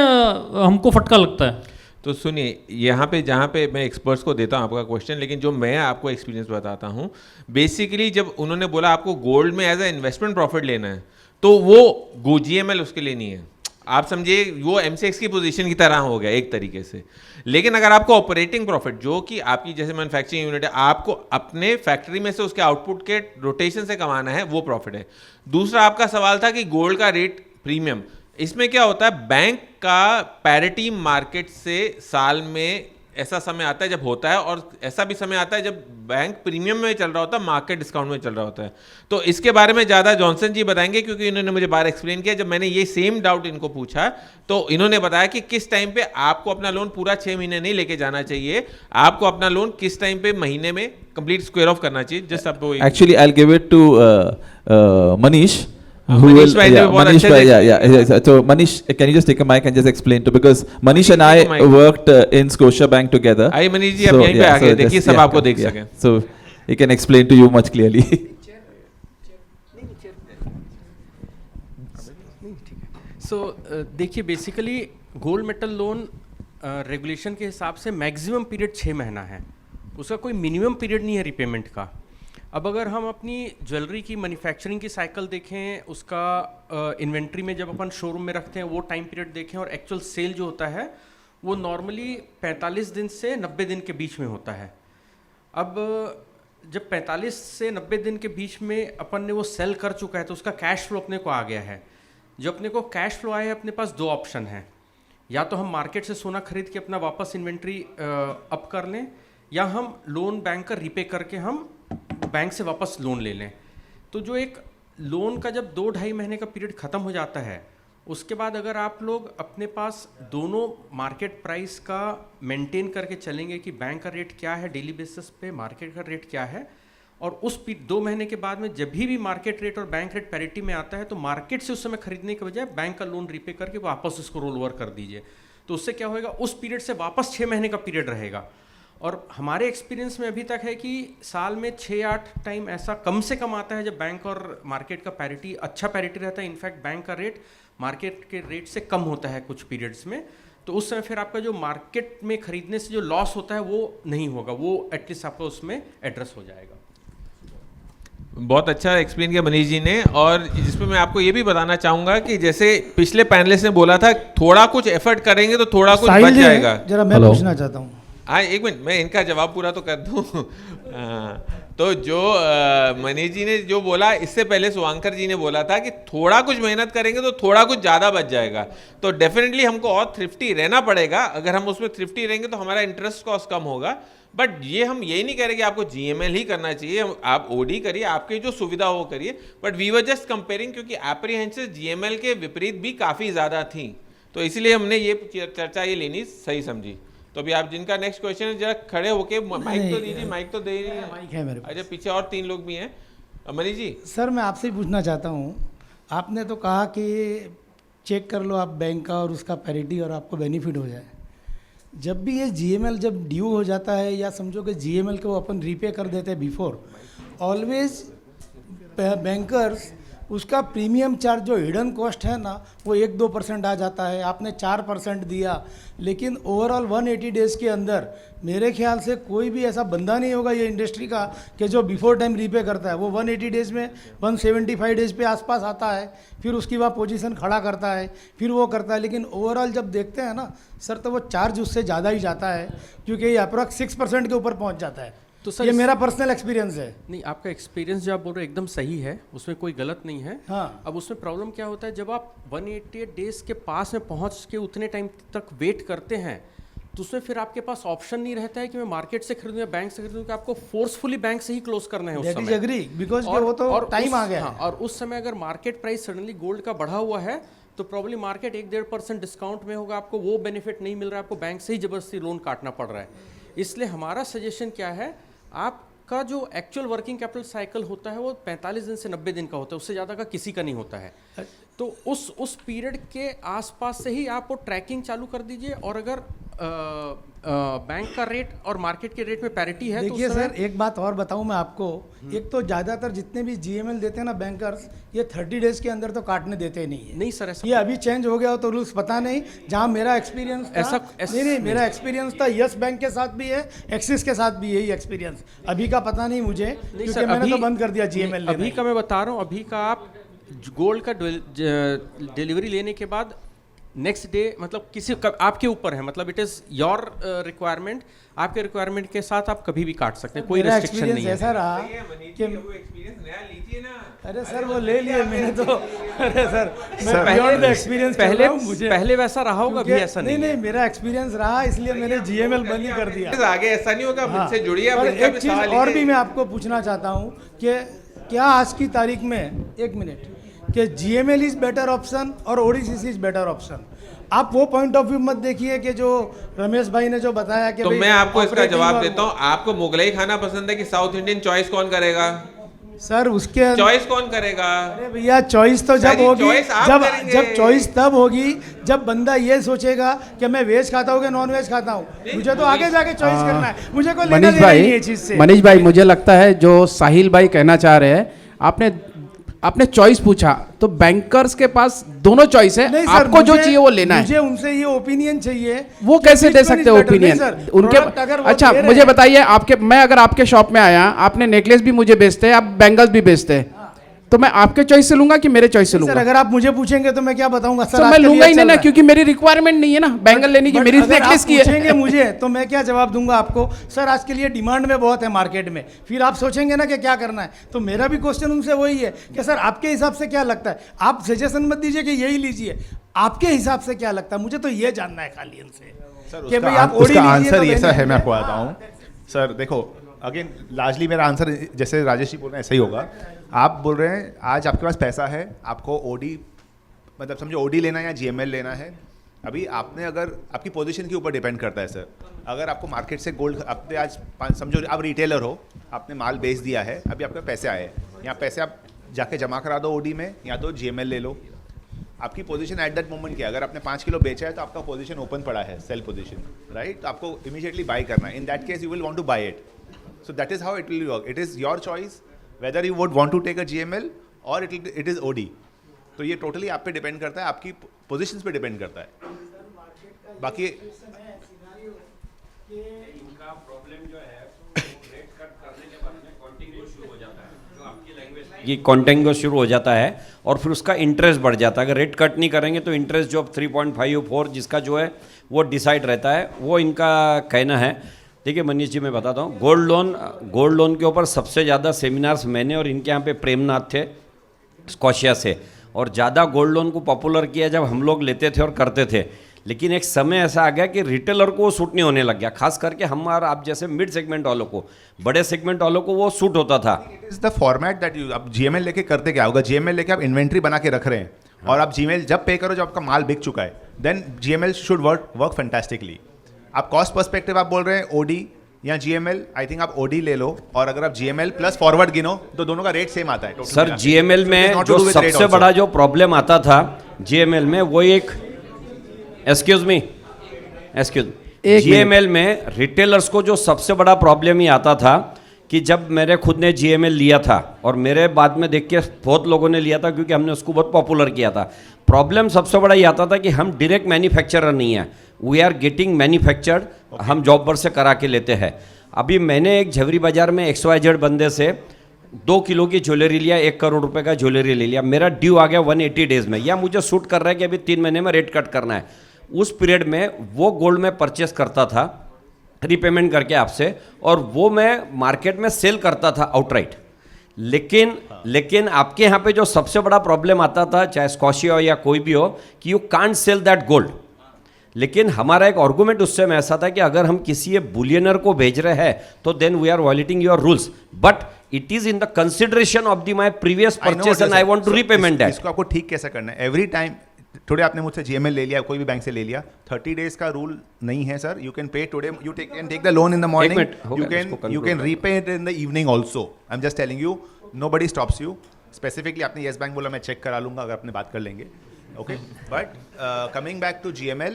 हमको फटका लगता है। तो सुनिए, यहाँ पे जहाँ पे मैं एक्सपर्ट्स को देता हूँ आपका क्वेश्चन, लेकिन जो मैं आपको एक्सपीरियंस बताता हूँ, बेसिकली जब उन्होंने बोला आपको गोल्ड में एज ए इन्वेस्टमेंट प्रॉफिट लेना है, तो वो GML उसके लिए नहीं है। आप समझिए वो MCX की पोजीशन की तरह हो गया एक तरीके से। लेकिन अगर आपको ऑपरेटिंग प्रॉफिट, जो कि आपकी जैसे मैन्युफैक्चरिंग यूनिट है, आपको अपने फैक्ट्री में से उसके आउटपुट के रोटेशन से कमाना है, वो प्रॉफिट है। दूसरा आपका सवाल था कि गोल्ड का रेट प्रीमियम, इसमें क्या होता है, बैंक का पैरिटी मार्केट से साल में ऐसा समय आता है जब होता है, और ऐसा भी समय आता है जब बैंक प्रीमियम में चल रहा होता है, मार्केट डिस्काउंट में चल रहा होता है। तो इसके बारे में ज़्यादा जॉनसन जी बताएंगे, क्योंकि इन्होंने मुझे बार एक्सप्लेन किया। जब मैंने ये सेम डाउट इनको पूछा तो इन्होंने बताया कि किस टाइम पे आपको अपना लोन पूरा 6 महीने नहीं लेके जाना चाहिए, आपको अपना लोन किस टाइम पे महीने में कंप्लीट स्क्वायर ऑफ करना चाहिए। जस्ट आपको Actually, I'll give it to Manish. Manish bhai ne bahut अच्छे से- Yeah. So Manish, can you just take a mic and just explain to, because Manish and Take a I mic. worked in Scotiabank together. आइए मनीष जी, आप यहीं पे आके देखिए, सब आपको देख सकें। So he can explain to you much clearly. सो देखिए, basically gold metal loan regulation के हिसाब से मैक्सिमम पीरियड 6 महीना है, उसका कोई मिनिमम पीरियड नहीं है रिपेमेंट का। अब अगर हम अपनी ज्वेलरी की मैन्युफैक्चरिंग की साइकिल देखें, उसका इन्वेंट्री में जब अपन शोरूम में रखते हैं वो टाइम पीरियड देखें, और एक्चुअल सेल जो होता है वो नॉर्मली 45 दिन से 90 दिन के बीच में होता है। अब जब 45 से 90 दिन के बीच में अपन ने वो सेल कर चुका है तो उसका कैश फ्लो अपने को आ गया है। जो अपने को कैश फ्लो आया है, अपने पास 2 ऑप्शन हैं, या तो हम मार्केट से सोना खरीद के अपना वापस इन्वेंट्री अप कर लें, या हम लोन बैंक का रीपे करके हम बैंक से वापस लोन ले लें। तो जो एक लोन का जब 2-2.5 महीने का पीरियड ख़त्म हो जाता है, उसके बाद अगर आप लोग अपने पास दोनों मार्केट प्राइस का मेंटेन करके चलेंगे कि बैंक का रेट क्या है डेली बेसिस पे, मार्केट का रेट क्या है, और उस 2 महीने के बाद में जब भी मार्केट रेट और बैंक रेट पैरिटी में आता है तो मार्केट से उस समय खरीदने के बजाय बैंक का लोन रीपे करके वापस उसको रोल ओवर कर दीजिए। तो उससे क्या होएगा, उस पीरियड से वापस 6 महीने का पीरियड रहेगा। और हमारे एक्सपीरियंस में अभी तक है कि साल में 6-8 टाइम ऐसा कम से कम आता है जब बैंक और मार्केट का पैरिटी, अच्छा पैरिटी रहता है। इनफैक्ट बैंक का रेट मार्केट के रेट से कम होता है कुछ पीरियड्स में, तो उस समय फिर आपका जो मार्केट में खरीदने से जो लॉस होता है वो नहीं होगा, वो एटलीस्ट आपका उसमें एड्रेस हो जाएगा। बहुत अच्छा एक्सप्लेन किया मनीष जी ने। और जिसमें मैं आपको ये भी बताना चाहूंगा कि जैसे पिछले पैनलिस्ट ने बोला था, थोड़ा कुछ एफर्ट करेंगे तो थोड़ा कुछ बच जाएगा। जरा मैं पूछना चाहता हूँ। हाँ, एक मिनट, मैं इनका जवाब पूरा तो कर दूं। तो जो मनीष जी ने जो बोला, इससे पहले सुवांकर जी ने बोला था कि थोड़ा कुछ मेहनत करेंगे तो थोड़ा कुछ ज़्यादा बच जाएगा। तो डेफिनेटली हमको और थ्रिफ्टी रहना पड़ेगा। अगर हम उसमें थ्रिफ्टी रहेंगे तो हमारा इंटरेस्ट कॉस्ट कम होगा। बट ये हम यही नहीं कह रहे कि आपको GML ही करना चाहिए, आप OD करिए, आपकी जो सुविधा हो करिए। But we were just comparing, क्योंकि एप्रीहेंशन GML के विपरीत भी काफ़ी ज़्यादा थी, तो इसलिए हमने ये चर्चा ये लेनी सही समझी। तो अभी आप जिनका नेक्स्ट क्वेश्चन है, जरा खड़े होके माइक तो दीजिए। माइक तो दे रही है, माइक है मेरे पास। अच्छा, पीछे और 3 लोग भी हैं। मनीष जी, सर मैं आपसे ही पूछना चाहता हूँ, आपने तो कहा कि चेक कर लो आप बैंक का और उसका पैरिटी और आपको बेनिफिट हो जाए। जब भी ये जीएमएल जब ड्यू हो जाता है या समझो कि जीएमएल को अपन रीपे कर देते हैं बिफोर, ऑलवेज बैंकर्स उसका प्रीमियम चार्ज जो हिडन कॉस्ट है ना वो 1-2% आ जाता है। आपने 4% दिया, लेकिन ओवरऑल 180 डेज़ के अंदर मेरे ख्याल से कोई भी ऐसा बंदा नहीं होगा ये इंडस्ट्री का कि जो बिफोर टाइम रीपे करता है। वो 180 डेज़ में 175 डेज़ पे आसपास आता है, फिर उसकी वहाँ पोजीशन खड़ा करता है, फिर वो करता है। लेकिन ओवरऑल जब देखते हैं ना सर, तो वो चार्ज उससे ज़्यादा ही जाता है, क्योंकि ये अप्रॉक्स 6% के ऊपर पहुँच जाता है। तो सर ये मेरा पर्सनल एक्सपीरियंस है। नहीं, आपका एक्सपीरियंस जो आप बोल रहे हो एकदम सही है, उसमें कोई गलत नहीं है। हाँ। अब उसमें प्रॉब्लम क्या होता है, जब आप 188 डेज के पास में पहुंच के उतने टाइम तक वेट करते हैं, तो उसमें फिर आपके पास ऑप्शन नहीं रहता है कि मैं मार्केट से खरीदूं या बैंक से खरीदूं, कि आपको फोर्सफुली बैंक से ही क्लोज करना है उस समय। एग्री, बिकॉज वो तो टाइम आ गया है। और उस समय अगर मार्केट प्राइस सडनली गोल्ड का बढ़ा हुआ है, तो प्रॉब्लम मार्केट 1-1.5% डिस्काउंट में होगा, आपको वो बेनिफिट नहीं मिल रहा है, आपको बैंक से ही जबरदस्ती लोन काटना पड़ रहा है। इसलिए हमारा सजेशन क्या है, आप का जो एक्चुअल वर्किंग कैपिटल साइकिल होता है वो 45 दिन से 90 दिन का होता है, उससे ज़्यादा का किसी का नहीं होता है। तो उस पीरियड के आसपास से ही आप वो ट्रैकिंग चालू कर दीजिए। और अगर बैंक का रेट और मार्केट के रेट में पैरिटी है, देखिए सर, एक बात और बताऊं मैं आपको, एक तो ज़्यादातर जितने भी जीएमएल देते हैं ना बैंकर्स, ये 30 डेज़ के अंदर तो काटने देते नहीं है। नहीं सर, ऐसा ये अभी चेंज हो गया हो तो रूल्स पता नहीं। जहां मेरा एक्सपीरियंस था, नहीं, मेरा एक्सपीरियंस था यस बैंक के साथ भी है, एक्सिस के साथ भी यही एक्सपीरियंस। अभी का पता नहीं मुझे, क्योंकि मैंने तो बंद कर दिया जीएमएल। अभी का मैं बता रहा हूँ, अभी का आप गोल्ड का डिलीवरी लेने के बाद नेक्स्ट डे, मतलब किसी आपके ऊपर है, मतलब इट इज योर रिक्वायरमेंट, आपके रिक्वायरमेंट के साथ आप कभी भी काट सकते हैं, कोई रेस्ट्रिक्शन नहीं है। ऐसा रहा कि वो एक्सपीरियंस नया लीजिए ना। अरे सर, वो ले लिए मैंने तो। अरे सर, मैं पहले एक्सपीरियंस पहले वैसा रहा होगा, अभी ऐसा नहीं। नहीं, मेरा एक्सपीरियंस रहा, इसलिए मैंने जीएमएल बंद ही कर दिया। आगे ऐसा नहीं होगा, मुझसे जुड़िए। एक चीज और भी मैं आपको पूछना चाहता हूँ कि क्या आज की तारीख में, एक मिनट, कि जीएमएल इज बेटर ऑप्शन और ओडीसीसी इज बेटर ऑप्शन। आप वो पॉइंट ऑफ व्यू मत देखिए कि जो रमेश भाई ने जो बताया कि तो मैं आपको इसका जवाब देता हूँ। आपको मुगलई खाना पसंद है कि साउथ इंडियन? चॉइस कौन करेगा सर? उसके चॉइस कौन करेगा? अरे भैया, चॉइस तो जब होगी, जब चॉइस तब होगी जब बंदा ये सोचेगा कि मैं वेज खाता हूँ कि नॉन वेज खाता हूँ। मुझे तो आगे जाके चॉइस करना है, मुझे कोई लेना देना नहीं है चीज से। मनीष भाई, मुझे लगता है जो साहिल भाई कहना चाह रहे हैं, आपने चॉइस पूछा, तो बैंकर्स के पास दोनों चॉइस है, आपको जो चाहिए वो लेना है। मुझे उनसे ये ओपिनियन चाहिए। वो कैसे दे सकते हो ओपिनियन उनके? अच्छा, मुझे बताइए, मैं अगर आपके शॉप में आया, आपने नेकलेस भी मुझे बेचते हैं, आप बैंगल्स भी बेचते हैं, तो मैं आपके चॉइस से लूंगा कि मेरे चॉइस से लूंगा? सर, अगर आप मुझे पूछेंगे तो मैं क्या बताऊंगा सर? मैं लूंगा ही नहीं ना, क्योंकि मेरी रिक्वायरमेंट नहीं है ना बैंगल लेने की, मेरी नेकलेस की है। पूछेंगे मुझे तो मैं क्या जवाब दूंगा आपको? सर, आज के लिए डिमांड में बहुत है मार्केट में, फिर आप सोचेंगे ना कि क्या करना है। तो मेरा भी क्वेश्चन उनसे वही है कि सर आपके हिसाब से क्या लगता है? आप सजेशन मत दीजिए कि यही लीजिए, आपके हिसाब से क्या लगता है? मुझे तो ये जानना है खाली उनसे कि भाई आप उसका आंसर ये सर है, मैं आपको बताता हूँ। सर देखो, अगेन लार्जली मेरा आंसर जैसे राजेश जी बोल रहे हैं ऐसा ही होगा। आप बोल रहे हैं आज आपके पास पैसा है, आपको ओडी, मतलब समझो ओडी लेना है या जीएमएल लेना है। अभी आपने, अगर आपकी पोजीशन के ऊपर डिपेंड करता है सर। अगर आपको मार्केट से गोल्ड, आपने आज समझो आप रिटेलर हो, आपने माल बेच दिया है, अभी आपके पैसे आए हैं, या पैसे आप जाके जमा करा दो ओडी में, या तो जीएमएल ले लो। आपकी पोजीशन एट दैट मोमेंट क्या है? अगर आपने 5 किलो बेचा है तो आपका पोजीशन ओपन पड़ा है, सेल पोजीशन, राइट? तो आपको इमीडिएटली बाय करना है। In that case you will want to buy it. So that is how it will work. It is your choice whether you would want to take a GML or it is OD. तो ये totally आप पे depend करता है, आपकी positions पे depend करता है। बाकी इनका प्रॉब्लम जो है रेट कट करने के बाद में कॉन्टिंगो शुरू हो जाता है, जो आपकी लैंग्वेज में ये कॉन्टिंगो शुरू हो जाता है और फिर उसका इंटरेस्ट बढ़ जाता है। अगर रेट कट नहीं करेंगे तो इंटरेस्ट जो 3.54 जिसका जो है वो डिसाइड रहता है, वो इनका कहना है। देखिए मनीष जी, मैं बताता हूँ, गोल्ड लोन के ऊपर सबसे ज़्यादा सेमिनार्स मैंने और इनके यहाँ पे प्रेमनाथ थे स्कॉशिया से, और ज़्यादा गोल्ड लोन को पॉपुलर किया जब हम लोग लेते थे और करते थे। लेकिन एक समय ऐसा आ गया कि रिटेलर को वो सूट नहीं होने लग गया, खास करके हमारा आप जैसे मिड सेगमेंट वालों को, बड़े सेगमेंट वालों को वो सूट होता था। It is the format that you, अब जीएमएल लेके करते क्या होगा? जीएमएल लेके आप इन्वेंट्री बना के रख रहे हैं, और आप जीएमएल जब पे करो जब आपका माल बिक चुका है, देन जीएमएल शुड वर्क फैंटास्टिकली। आप कॉस्ट पर्सपेक्टिव आप बोल रहे हैं ओडी या जीएमएल, आई थिंक आप ओडी ले लो, और अगर आप जीएमएल प्लस फॉरवर्ड गिनो तो दोनों का रेट सेम आता है। सर जीएमएल में जो सबसे बड़ा जो प्रॉब्लम आता था जीएमएल में, वो एक एक्सक्यूज मी GML में रिटेलर्स को जो सबसे बड़ा प्रॉब्लम ही आता था कि जब मेरे खुद ने GML लिया था और मेरे बाद में देख के बहुत लोगों ने लिया था क्योंकि हमने उसको बहुत पॉपुलर किया था, प्रॉब्लम सबसे बड़ा ये आता था कि हम डायरेक्ट मैन्युफैक्चरर नहीं है, वी आर गेटिंग मैन्युफैक्चर्ड, हम जॉबर से करा के लेते हैं। अभी मैंने एक झवरी बाजार में XYZ बंदे से 2 किलो की ज्वेलरी लिया, 1 करोड़ रुपए का ज्वेलरी ले लिया, मेरा ड्यू आ गया 180 डेज में, या मुझे सूट कर रहा है कि अभी 3 महीने में रेट कट करना है। उस पीरियड में वो गोल्ड में परचेस करता था रीपेमेंट करके आपसे, और वो मैं मार्केट में सेल करता था आउटराइट। लेकिन आपके यहाँ पे जो सबसे बड़ा प्रॉब्लम आता था, चाहे स्कॉशिया हो या कोई भी हो, कि you can't sell that gold. लेकिन हमारा एक आर्गुमेंट उस समय ऐसा था कि अगर हम किसी ये बुलियनर को भेज रहे हैं तो then we are violating your rules, but it is in the consideration of the my previous purchase and I want to repayment that. इसको आपको ठीक कैसे करना है? एवरी टाइम टुडे आपने मुझसे GML ले लिया, कोई भी बैंक से ले लिया, 30 डेज का रूल नहीं है sir. You can pay today, you can take the loan in the morning, you can repay it in the evening also. I am just telling you, nobody stops you. Specifically आपने Yes Bank बोला, मैं check करा लूंगा अगर आपने बात कर लेंगे, okay. But coming back to GML,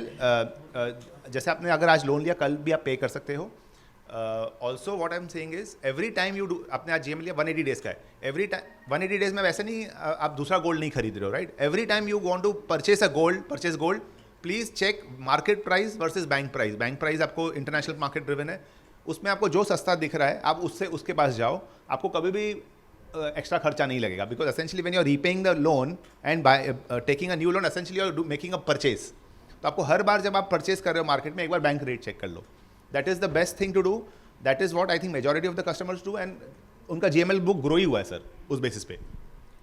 जैसे आपने अगर आज लोन लिया, कल भी आप पे कर सकते हो। Also what I am saying is every time you do, आपने आज GML लिया 180 डेज का है, एवरी टाइम 180 डेज में वैसे नहीं आप दूसरा गोल्ड नहीं खरीद रहे हो, right? Every time you want to purchase gold, please check market price versus bank price. Bank price आपको इंटरनेशनल मार्केट ड्रिवन है, उसमें आपको जो सस्ता दिख रहा है आप उसके पास जाओ, आपको कभी भी एक्स्ट्रा खर्चा नहीं लगेगा, because essentially when you are repaying the loan and taking a new loan, essentially you are making a purchase. तो आपको हर बार जब आप परचेस कर रहे हो मार्केट में, एक बार बैंक रेट चेक कर लो। That is the best thing to do, that is what I think majority of the customers do, and उनका GML बुक ग्रो ही हुआ है सर उस बेसिस पे।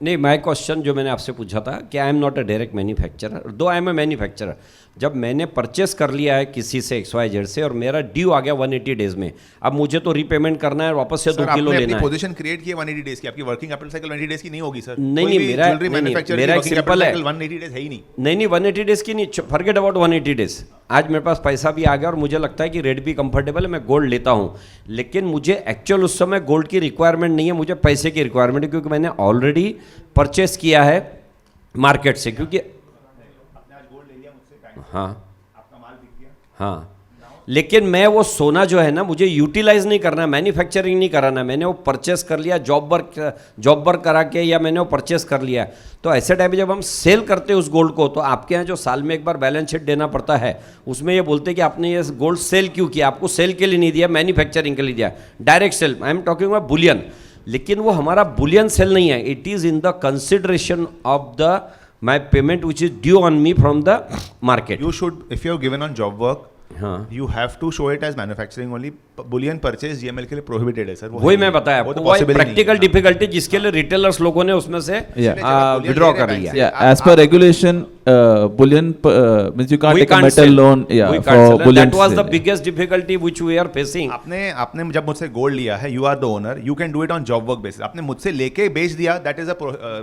नहीं, माय क्वेश्चन जो मैंने आपसे पूछा था कि I am not a direct manufacturer, दो आई एम ए मैन्युफैक्चरर। जब मैंने परचेस कर लिया है किसी से XYZ से और मेरा ड्यू आ गया 180 डेज में, अब मुझे तो रीपेमेंट करना है, वापस से 2 किलो लेना है। पोजीशन क्रिएट की है 180 डेज की, आपकी वर्किंग कैपिटल साइकिल 180 डेज की नहीं होगी सर। नहीं, मेरा एक सिंपल है, 180 डेज है ही नहीं। नहीं 180 डेज की नहीं, फॉरगेट अबाउट 180 डेज। आज मेरे पास पैसा भी आ गया और मुझे लगता है कि रेट भी कंफर्टेबल है, मैं गोल्ड लेता हूँ, लेकिन मुझे एक्चुअल उस समय गोल्ड की रिक्वायरमेंट नहीं है, मुझे पैसे की रिक्वायरमेंट है, क्योंकि मैंने ऑलरेडी परचेस किया है मार्केट से। क्योंकि हाँ, लेकिन मैं वो सोना जो है ना, मुझे यूटिलाइज नहीं करना, मैन्युफैक्चरिंग नहीं कराना, मैंने वो परचेस कर लिया जॉब वर्क करा के, या मैंने वो परचेस कर लिया। तो ऐसे टाइम में जब हम सेल करते हैं उस गोल्ड को, तो आपके यहाँ जो साल में एक बार बैलेंस शीट देना पड़ता है, उसमें ये बोलते हैं कि आपने ये गोल्ड सेल क्यों किया, आपको सेल के लिए नहीं दिया, मैन्युफैक्चरिंग के लिए दिया, direct sale. I am talking about bullion, लेकिन वो हमारा बुलियन सेल नहीं है, it is in the consideration of the my payment which is due on me from the market. You should, if you are given on job work, you have to show it as manufacturing only. Bullion purchase GML के लिए prohibited है sir. वही मैं बताया आपको, वो practical difficulty जिसके लिए रिटेलर्स लोगों ने उसमें से विड्रॉ कर लिया। As per regulation, bullion means you can't take a metal loan. Yeah, for bullion. That was the biggest difficulty which we are facing. आपने जब मुझसे गोल्ड लिया है, you are the owner, you can do it on job work basis. आपने मुझसे लेके बेच दिया, that is a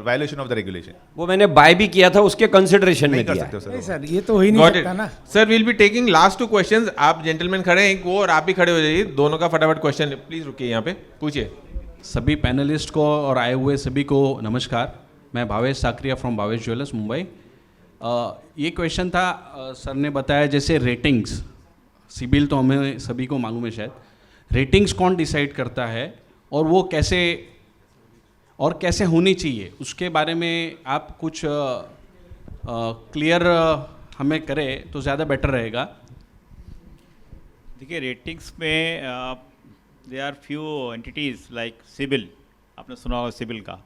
violation of the regulation. वो मैंने बाय भी किया था, उसके कंसिडरेशन में किया। नहीं सर, ये तो हो ही नहीं सकता ना। Sir will be taking last 2 questions. आप जेंटलमैन खड़े हैं, एक वो और आप भी खड़े हो जाइए, दोनों का फटाफट क्वेश्चन प्लीज रुकिए, यहाँ पे पूछिए। सभी पैनलिस्ट को और आए हुए सभी को नमस्कार। मैं भावेश साकरिया फ्रॉम भावेश ज्वेलर्स मुंबई। ये क्वेश्चन था, सर ने बताया जैसे रेटिंग्स, सिबिल तो हमें सभी को मालूम है शायद, रेटिंग्स कौन डिसाइड करता है और वो कैसे होनी चाहिए, उसके बारे में आप कुछ क्लियर हमें करें तो ज़्यादा बेटर रहेगा। देखिए, रेटिंग्स में they are few entities like CIBIL, आपने सुना होगा सिबिल का,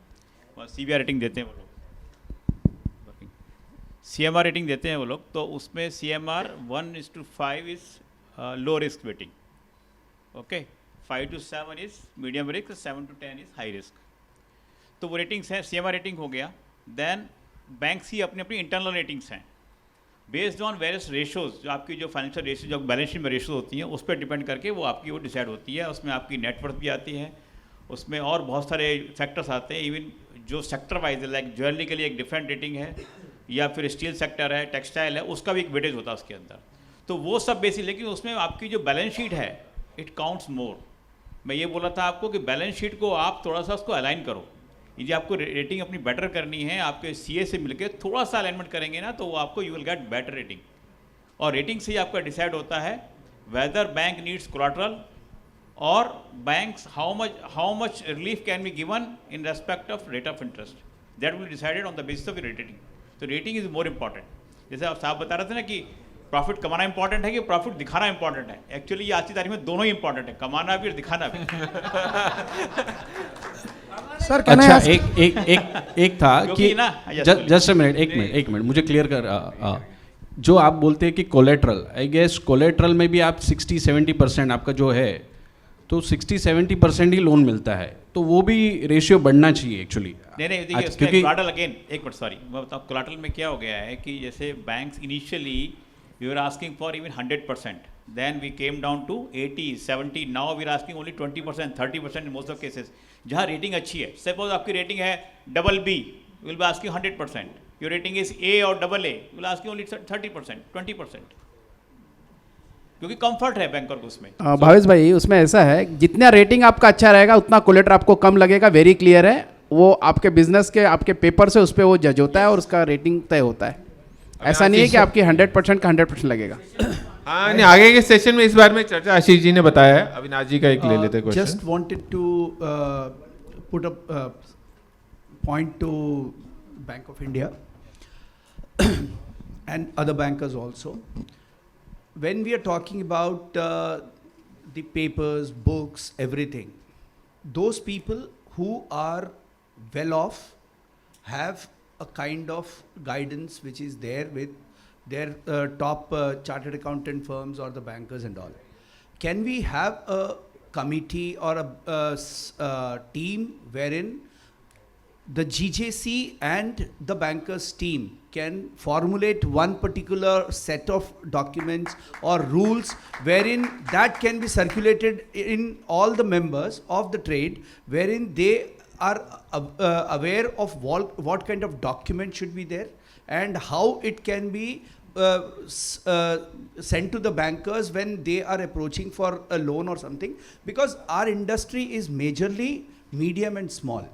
CBR रेटिंग देते हैं वो लोग, CMR रेटिंग देते हैं वो लोग। तो उसमें CMR 1:5 is low risk waiting, okay, 5 to 7 is medium risk, 7 to 10 is high risk. तो वो रेटिंग्स हैं, CMR रेटिंग हो गया। देन बैंक्स की अपनी अपनी इंटरनल रेटिंग्स हैं, बेस्ड ऑन वेरियस रेशोज़, जो आपकी जो फाइनेंशियल रेशो, जो बैलेंस शीट में रेशो होती हैं, उस पर डिपेंड करके वो आपकी वो डिसाइड होती है। उसमें आपकी नेटवर्थ भी आती है, उसमें और बहुत सारे फैक्टर्स आते हैं, इवन जो सेक्टर वाइज है, लाइक ज्वेलरी के लिए एक डिफरेंट रेटिंग है, या फिर स्टील सेक्टर है, टेक्सटाइल है, उसका भी एक वेटेज होता है उसके अंदर। तो वो सब बेसिक, लेकिन उसमें आपकी जो बैलेंस शीट है, इट काउंट्स मोर। मैं ये बोला था आपको कि बैलेंस शीट को आप थोड़ा सा उसको अलाइन करो। यदि आपको रेटिंग अपनी बेटर करनी है, आपके CA से मिलकर थोड़ा सा अलाइनमेंट करेंगे ना, तो वो आपको you will get better rating. और रेटिंग से ही आपका डिसाइड होता है whether bank needs collateral or banks how much relief can be given in respect of rate of interest. That will be decided on the basis of rating. So rating is more important. जैसे आप साहब बता रहे थे ना कि profit कमाना important है कि प्रॉफिट दिखाना इंपॉर्टेंट है. एक्चुअली ये आज की तारीख में दोनों ही इंपॉर्टेंट है, कमाना भी और दिखाना भी. सर अच्छा, एक था कि क्योंकि ना जस्ट एक मिनट मुझे क्लियर कर जो आप बोलते हैं कि कोलेट्रल, आई गेस कोलेट्रल में भी आप 60-70% आपका जो है तो 60-70% ही लोन मिलता है, तो वो भी रेशियो बढ़ना चाहिए एक्चुअली. नहीं देखिए उसमें कोलाटरल अगेन एक मिनट सॉरी मैं बताऊँ. कोलाटरल में क्या हो गया है कि जैसे banks initially we are asking for even 100%, then we came down to 80-70, now we are asking only 20%, 30% in most of cases. जहाँ रेटिंग अच्छी है, सपोज आपकी रेटिंग है BB, will be asking 100%. Your rating is A और AA, will asking only 30%, 20%, क्योंकि comfort है banker को उसमें. भावेश भाई उसमें ऐसा है, जितना रेटिंग आपका अच्छा रहेगा उतना कोलेटर आपको कम लगेगा. वेरी क्लियर है, वो आपके बिजनेस के आपके पेपर से उस पर वो जज होता है और उसका रेटिंग तय होता है. ऐसा नहीं है कि आपकी 100% का 100% लगेगा. हाँ नहीं, आगे के सेशन में इस बारे में चर्चा आशीष जी ने बताया है. अविनाश जी का एक ले लेते question. Just wanted to put a point to Bank of India and other bankers also. When we are talking about the papers, books, everything, those people who are well off have a kind of guidance which is there with their top chartered accountant firms or the bankers and all. Can we have a committee or a team wherein the GJC and the bankers team can formulate one particular set of documents or rules wherein that can be circulated in all the members of the trade, wherein they are aware of what kind of document should be there and how it can be sent to the bankers when they are approaching for a loan or something, because our industry is majorly medium and small.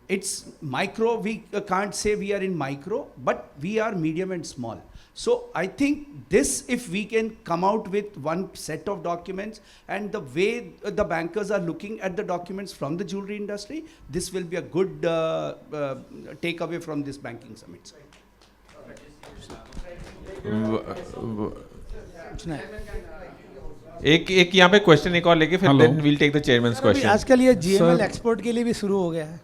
It's micro, we can't say we are in micro, but we are medium and small. So I think this, if we can come out with one set of documents and the way the bankers are looking at the documents from the jewelry industry, this will be a good takeaway from this banking summit. एक यहाँ पे question एक और लेके फिर then we'll take the chairman's question. आजकल ये GML export के लिए भी शुरू हो गया है,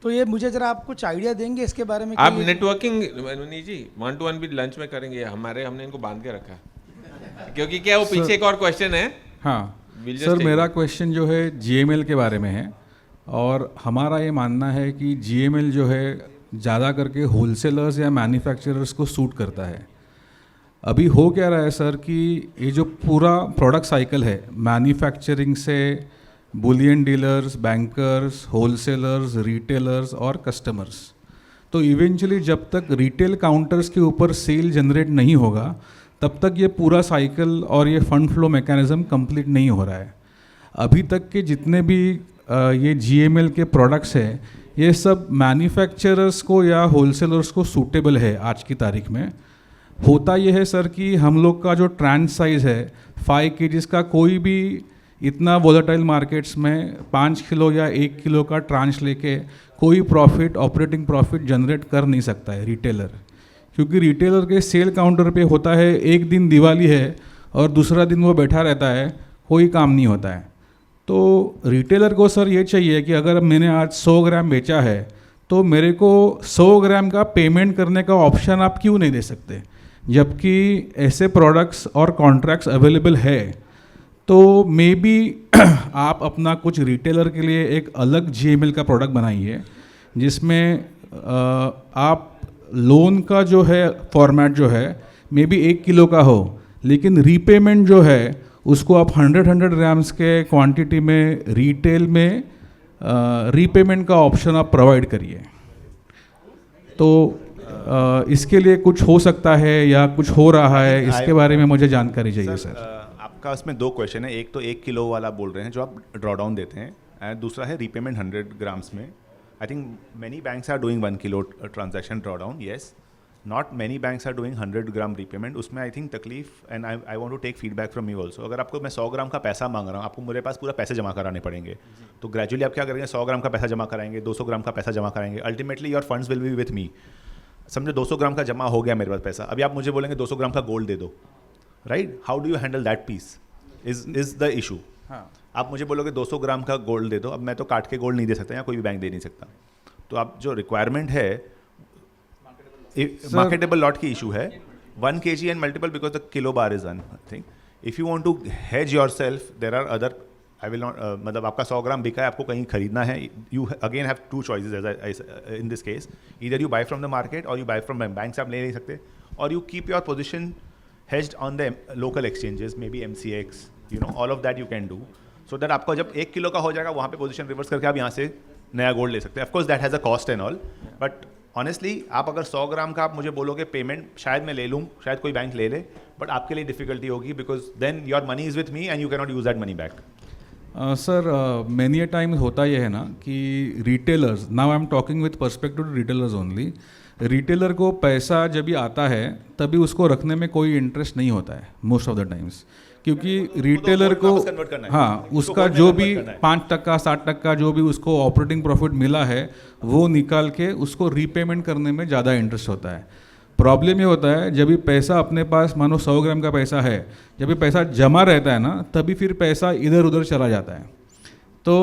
तो ये मुझे जरा आप कुछ आइडिया देंगे इसके बारे में. आप नेटवर्किंग नहीं जी 1-to-1 भी लंच में करेंगे. हमने इनको बांध के रखा है क्योंकि क्या वो पीछे एक और क्वेश्चन है. हाँ सर, मेरा क्वेश्चन जो है GML के बारे में है, और हमारा ये मानना है कि GML जो है ज़्यादा करके होलसेलर्स या मैन्युफैक्चरर्स को सूट करता है. अभी हो क्या रहा है सर कि ये जो पूरा प्रोडक्ट साइकिल है, मैन्युफैक्चरिंग से Boolean dealers, bankers, wholesalers, retailers और कस्टमर्स, तो इवेंचुअली जब तक रिटेल काउंटर्स के ऊपर सेल जनरेट नहीं होगा तब तक ये पूरा साइकिल और ये फंड फ्लो मैकेनिज्म कंप्लीट नहीं हो रहा है. अभी तक के जितने भी ये GML के प्रोडक्ट्स हैं, ये सब मैन्युफैक्चरर्स को या होलसेलर्स को सूटेबल है आज की तारीख में. होता ये है सर कि हम लोग का जो ट्रांस साइज़ है 5 kgs का, कोई भी इतना वोलेटाइल मार्केट्स में 5 किलो या 1 किलो का ट्रांच लेके कोई प्रॉफिट, ऑपरेटिंग प्रॉफिट जनरेट कर नहीं सकता है रिटेलर, क्योंकि रिटेलर के सेल काउंटर पे होता है एक दिन दिवाली है और दूसरा दिन वो बैठा रहता है, कोई काम नहीं होता है. तो रिटेलर को सर ये चाहिए कि अगर मैंने आज 100 ग्राम बेचा है तो मेरे को 100 ग्राम का पेमेंट करने का ऑप्शन आप क्यों नहीं दे सकते, जबकि ऐसे प्रोडक्ट्स और कॉन्ट्रैक्ट्स अवेलेबल है. तो मे बी आप अपना कुछ रिटेलर के लिए एक अलग GML का प्रोडक्ट बनाइए जिसमें आप लोन का जो है फॉर्मेट जो है मे बी 1 किलो का हो, लेकिन रीपेमेंट जो है उसको आप 100 ग्राम्स के क्वांटिटी में रिटेल में रीपेमेंट का ऑप्शन आप प्रोवाइड करिए. तो इसके लिए कुछ हो सकता है या कुछ हो रहा है, इसके बारे में मुझे जानकारी चाहिए सर. आपका उसमें 2 क्वेश्चन है. एक तो 1 किलो वाला बोल रहे हैं जो आप ड्रॉ डाउन देते हैं, एंड दूसरा है रीपेमेंट 100 ग्राम्स में. I think many banks are doing 1 kilo transaction draw down, yes. Not many banks are doing 100 gram repayment. उसमें आई थिंक तकलीफ, and I want to take feedback from you also. अगर आपको मैं 100 ग्राम का पैसा मांग रहा हूँ, आपको मेरे पास पूरा पैसे जमा कराने पड़ेंगे. तो ग्रेजुअली आप क्या करेंगे, 100 ग्राम का पैसा जमा कराएंगे, 200 ग्राम का पैसा जमा कराएंगे. Ultimately your funds will be with me. समझो 200 ग्राम का जमा हो गया मेरे पास पैसा, अभी आप मुझे बोलेंगे 200 ग्राम का गोल्ड दे दो, right? How do you handle that piece is the issue. आप मुझे बोलोगे 200 ग्राम का गोल्ड दे दो, अब मैं तो काट के गोल्ड नहीं दे सकता या कोई भी बैंक दे नहीं सकता. तो आप जो रिक्वायरमेंट है, मार्केटेबल लॉट की इशू है. 1 kg and multiple because the kilo bar is one thing. If you want to hedge yourself, there are other, I will not, मतलब आपका 100 ग्राम बिका है, आपको कहीं खरीदना है, you again have 2 choices in this case. Either you buy from the market और you buy from bank से आप ले नहीं सकते, और you keep your position hedged on the local exchanges, maybe MCX, you know, all of that you can do, so that आपका जब 1 kilo का हो जाएगा, वहाँ पे पोजीशन रिवर्स करके आप यहाँ से नया गोल्ड ले सकते हैं. Of course that has a cost and all, but honestly आप अगर 100 ग्राम का आप मुझे बोलोगे पेमेंट शायद मैं ले लूँ, शायद कोई बैंक ले ले, बट आपके लिए डिफिकल्टी होगी, because then your money is with me and you can not use that money back. Sir many a time होता यह है ना कि retailers, now I am talking with perspective to retailers only, retailer को पैसा जब भी आता है तभी उसको रखने में कोई इंटरेस्ट नहीं होता है मोस्ट ऑफ द टाइम्स, क्योंकि रिटेलर को हाँ उसका जो भी 5%, 7% जो भी उसको ऑपरेटिंग प्रॉफिट मिला है वो निकाल के उसको रीपेमेंट करने में ज़्यादा इंटरेस्ट होता है. प्रॉब्लम ये होता है जब भी पैसा अपने पास, मानो 100 ग्राम का पैसा है, जब भी पैसा जमा रहता है ना, तभी फिर पैसा इधर उधर चला जाता है. तो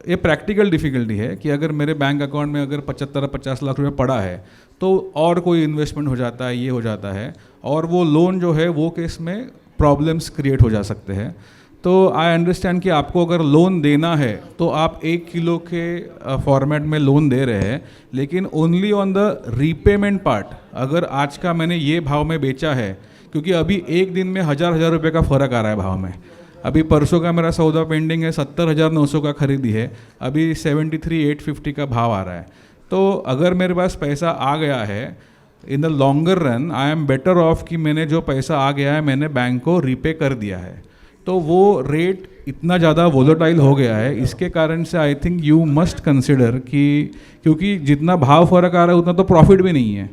ये प्रैक्टिकल डिफ़िकल्टी है कि अगर मेरे बैंक अकाउंट में अगर 75-50 लाख रुपए पड़ा है तो और कोई इन्वेस्टमेंट हो जाता है, ये हो जाता है, और वो लोन जो है वो केस में प्रॉब्लम्स क्रिएट हो जा सकते हैं. तो आई अंडरस्टैंड कि आपको अगर लोन देना है तो आप 1 किलो के फॉर्मेट में लोन दे रहे हैं, लेकिन only on the repayment part. अगर आज का मैंने ये भाव में बेचा है, क्योंकि अभी एक दिन में 1000 रुपये का फ़र्क आ रहा है भाव में. अभी परसों का मेरा सौदा पेंडिंग है, 70,900 का खरीदी है, अभी 73,850 का भाव आ रहा है. तो अगर मेरे पास पैसा आ गया है, in the longer run I am better of कि मैंने जो पैसा आ गया है मैंने बैंक को रीपे कर दिया है. तो वो रेट इतना ज़्यादा वोलेटाइल हो गया है, इसके कारण से I think you must consider कि क्योंकि जितना भाव फर्क आ रहा है उतना तो प्रॉफिट भी नहीं है.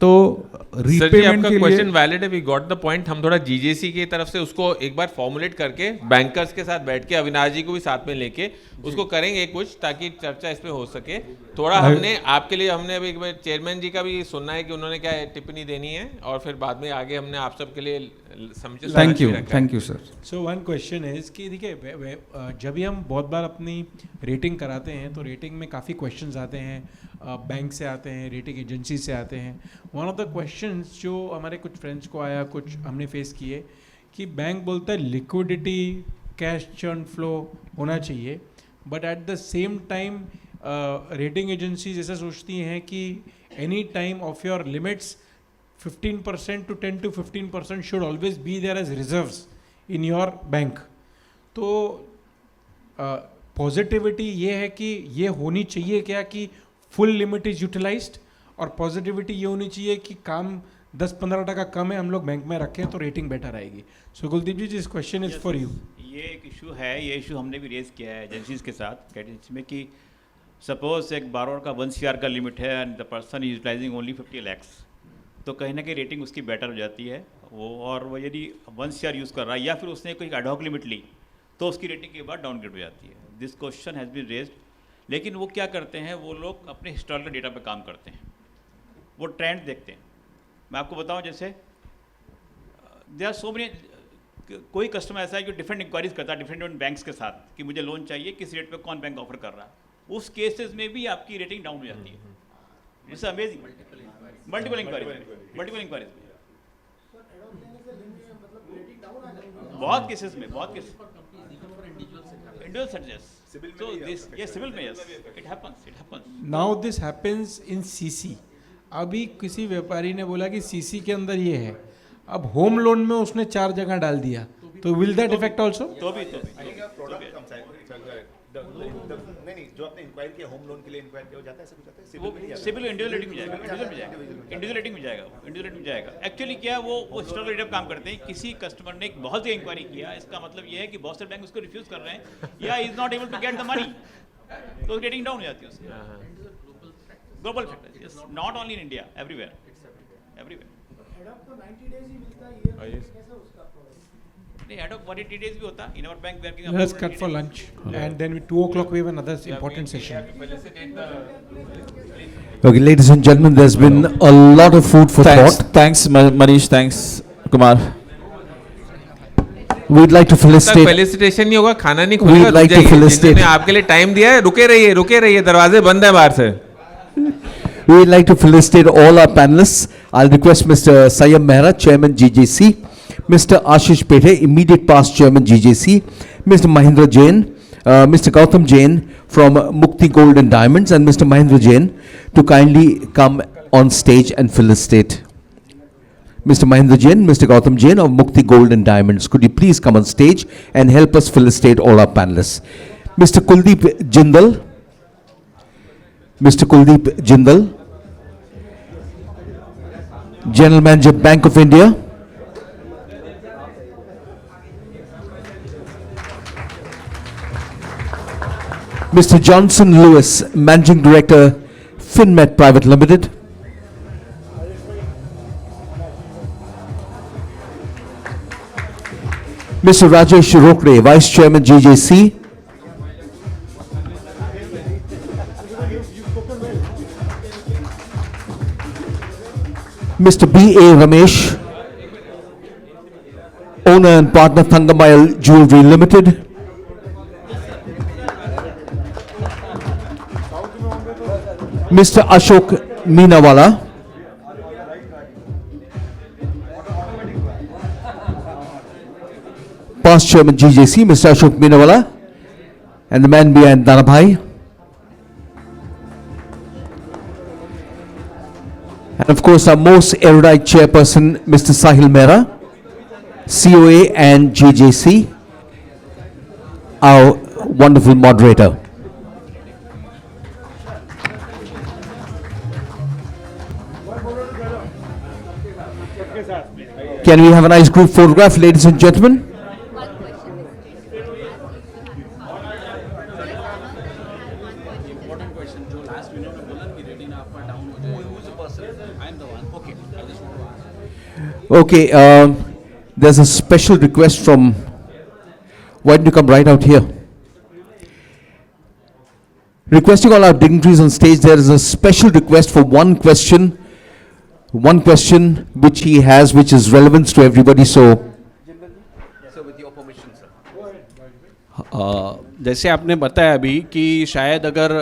तो रीपेमेंट के क्वेश्चन वैलिड है, वी गॉट द पॉइंट. हम थोड़ा जीजेसी की तरफ से उसको एक बार फॉर्मुलेट करके बैंकर्स के साथ बैठ के, अविनाश जी को भी साथ में लेके उसको करेंगे कुछ, ताकि चर्चा इसमें हो सके. थोड़ा हमने आपके लिए, हमने अभी एक बार चेयरमैन जी का भी सुनना है कि उन्होंने क्या टिप्पणी देनी है, और फिर बाद में आगे हमने आप सब के लिए समझे. Thank you sir. So one question is कि देखिए, जब भी हम बहुत बार अपनी रेटिंग कराते हैं तो रेटिंग में काफ़ी क्वेश्चंस आते हैं, बैंक से आते हैं, रेटिंग एजेंसी से आते हैं. वन ऑफ द क्वेश्चंस जो हमारे कुछ फ्रेंड्स को आया, कुछ हमने फेस किए, कि बैंक बोलता है लिक्विडिटी, कैश चर्न फ्लो होना चाहिए, but at the same time rating agencies ऐसा सोचती हैं कि any time of your limits 15% to 10 to 15% should always be there as reserves in your bank. तो पॉजिटिविटी ये है कि ये होनी चाहिए क्या कि फुल लिमिट इज यूटिलाइज्ड, और पॉजिटिविटी ये होनी चाहिए कि काम 10-15% कम है, हम लोग बैंक में रखें तो रेटिंग बेटर आएगी. So Kuldeep ji, this question is for you. ये एक इशू है, ये इशू हमने भी रेज किया है एजेंसीज के साथ कैटेगरी में, कि सपोज एक बारोअर का 1 CR का लिमिट है and the person is utilising only 50 lakhs, तो कहीं ना कहीं रेटिंग उसकी बेटर हो जाती है वो. और वो यदि 1 CR यूज़ कर रहा है या फिर उसने कोई एडहॉक लिमिट ली तो उसकी रेटिंग के बाद डाउनग्रेड हो जाती है. This question has been raised. लेकिन वो क्या करते हैं, वो लोग अपने हिस्टोरिकल डेटा पे काम करते हैं, वो ट्रेंड देखते हैं. मैं आपको बताऊं, जैसे दे आर सो मेनी, कोई कस्टमर ऐसा है जो डिफरेंट इंक्वायरीज करता है डिफरेंट बैंक्स के साथ कि मुझे लोन चाहिए, किस रेट पे कौन बैंक ऑफर कर रहा है. उस केसेस में भी आपकी रेटिंग डाउन हो जाती है. It's amazing. मल्टीपल इंक्वायरीज बहुत केसेस में, बहुत cases individual suggest. So this, yes, civil में, yes, it happens. Now this happens in CC. अभी किसी व्यापारी ने बोला कि CC के अंदर ये है, अब होम लोन में उसने 4 जगह डाल दिया, तो विल दैट इफेक्ट ऑल्सो? तो भी नहीं, जो आपने इंक्वायरी किया होम लोन के लिए इंक्वायरी किया हो जाता है, ऐसा कुछ आता है? सिविल इंडिविजुअल रेटिंग में जाएगा. एक्चुअली क्या वो हिस्टोरिकल डेटा काम करते हैं. किसी कस्टमर ने एक बहुत ही इंक्वायरी किया, इसका मतलब ये है कि बहुत सारे बैंक उसको रिफ्यूज कर रहे हैं या is not able to get the money, तो रेटिंग डाउन हो जाती है उसकी. Global factor, not only in India, everywhere. नहीं, ad hoc 180 days भी होता. In our bank, we are giving Let us about cut 180 for days. lunch, and then at 2 o'clock we have another important session. Okay, ladies and gentlemen, there's been a lot of food for thought. Thanks, Manish. Thanks, Kumar. We'd like to तक felicitate. Felicitation नहीं होगा, खाना नहीं We'd खुलेगा, like रुक to जाइए। felicitate. जिन्होंने आपके लिए टाइम दिया है, रुके रहिए, दरवाजे बंद है बाहर से। We'd like to felicitate all our panelists. I'll request Mr. Sayam Mehra, Chairman GJC, Mr. Ashish Pete, immediate past Chairman GJC, Mr. Mahindra Jain, Mr. Gautam Jain from Mukti Gold and Diamonds, and Mr. Mahindra Jain to kindly come on stage and felicitate. Mr. Mahindra Jain, Mr. Gautam Jain of Mukti Gold and Diamonds, could you please come on stage and help us felicitate all our panelists? Mr. Kuldeep Jindal, Mr. Kuldeep Jindal, General Manager, Bank of India. Mr. Johnson Lewis, Managing Director, FinMet Private Limited. Mr. Rajesh Rokre, Vice Chairman, GJC. Mr. B.A. Ramesh, owner and partner, Thangamayal Jewelry Limited. Mr. Ashok Meenawala. Past Chairman GJC, Mr. Ashok Meenawala, and the man behind Danabhai. And of course, our most erudite chairperson, Mr. Sahil Mehra, COA and GJC, our wonderful moderator. Can we have a nice group photograph, ladies and gentlemen? Okay, there's a special request from, why don't you come right out here? Requesting all our dignitaries on stage, there is a special request for one question which he has, which is relevant to everybody, so. जैसे आपने बताया अभी कि शायद अगर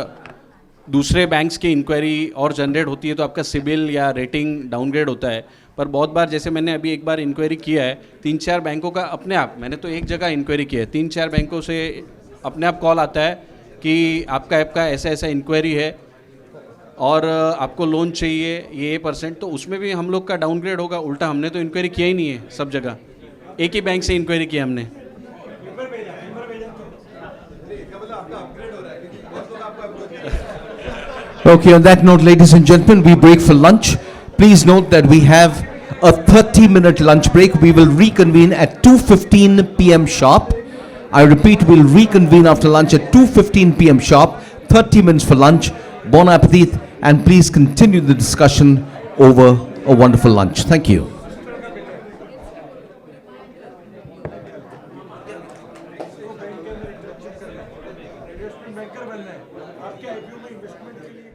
दूसरे banks की inquiry और जनरेट होती है तो आपका सिबिल या रेटिंग डाउनग्रेड होता है, पर बहुत बार जैसे मैंने अभी एक बार इंक्वायरी किया है 3-4 बैंकों का अपने आप, मैंने तो एक जगह इंक्वायरी किया है, 3-4 बैंकों से अपने आप कॉल आता है कि आपका ऐसा ऐसा इंक्वायरी है और आपको लोन चाहिए ये %, तो उसमें भी हम लोग का डाउनग्रेड होगा। उल्टा हमने तो इंक्वायरी किया ही नहीं है सब जगह, एक ही बैंक से इंक्वायरी किया हमने। Okay, on that note, ladies and gentlemen, we break for lunch. Please note that we have a 30-minute lunch break. We will reconvene at 2:15 p.m. sharp. I repeat, we'll reconvene after lunch at 2:15 p.m. sharp. 30 minutes for lunch. Bon appetit, and please continue the discussion over a wonderful lunch. Thank you. आपके IPO में investment के लिए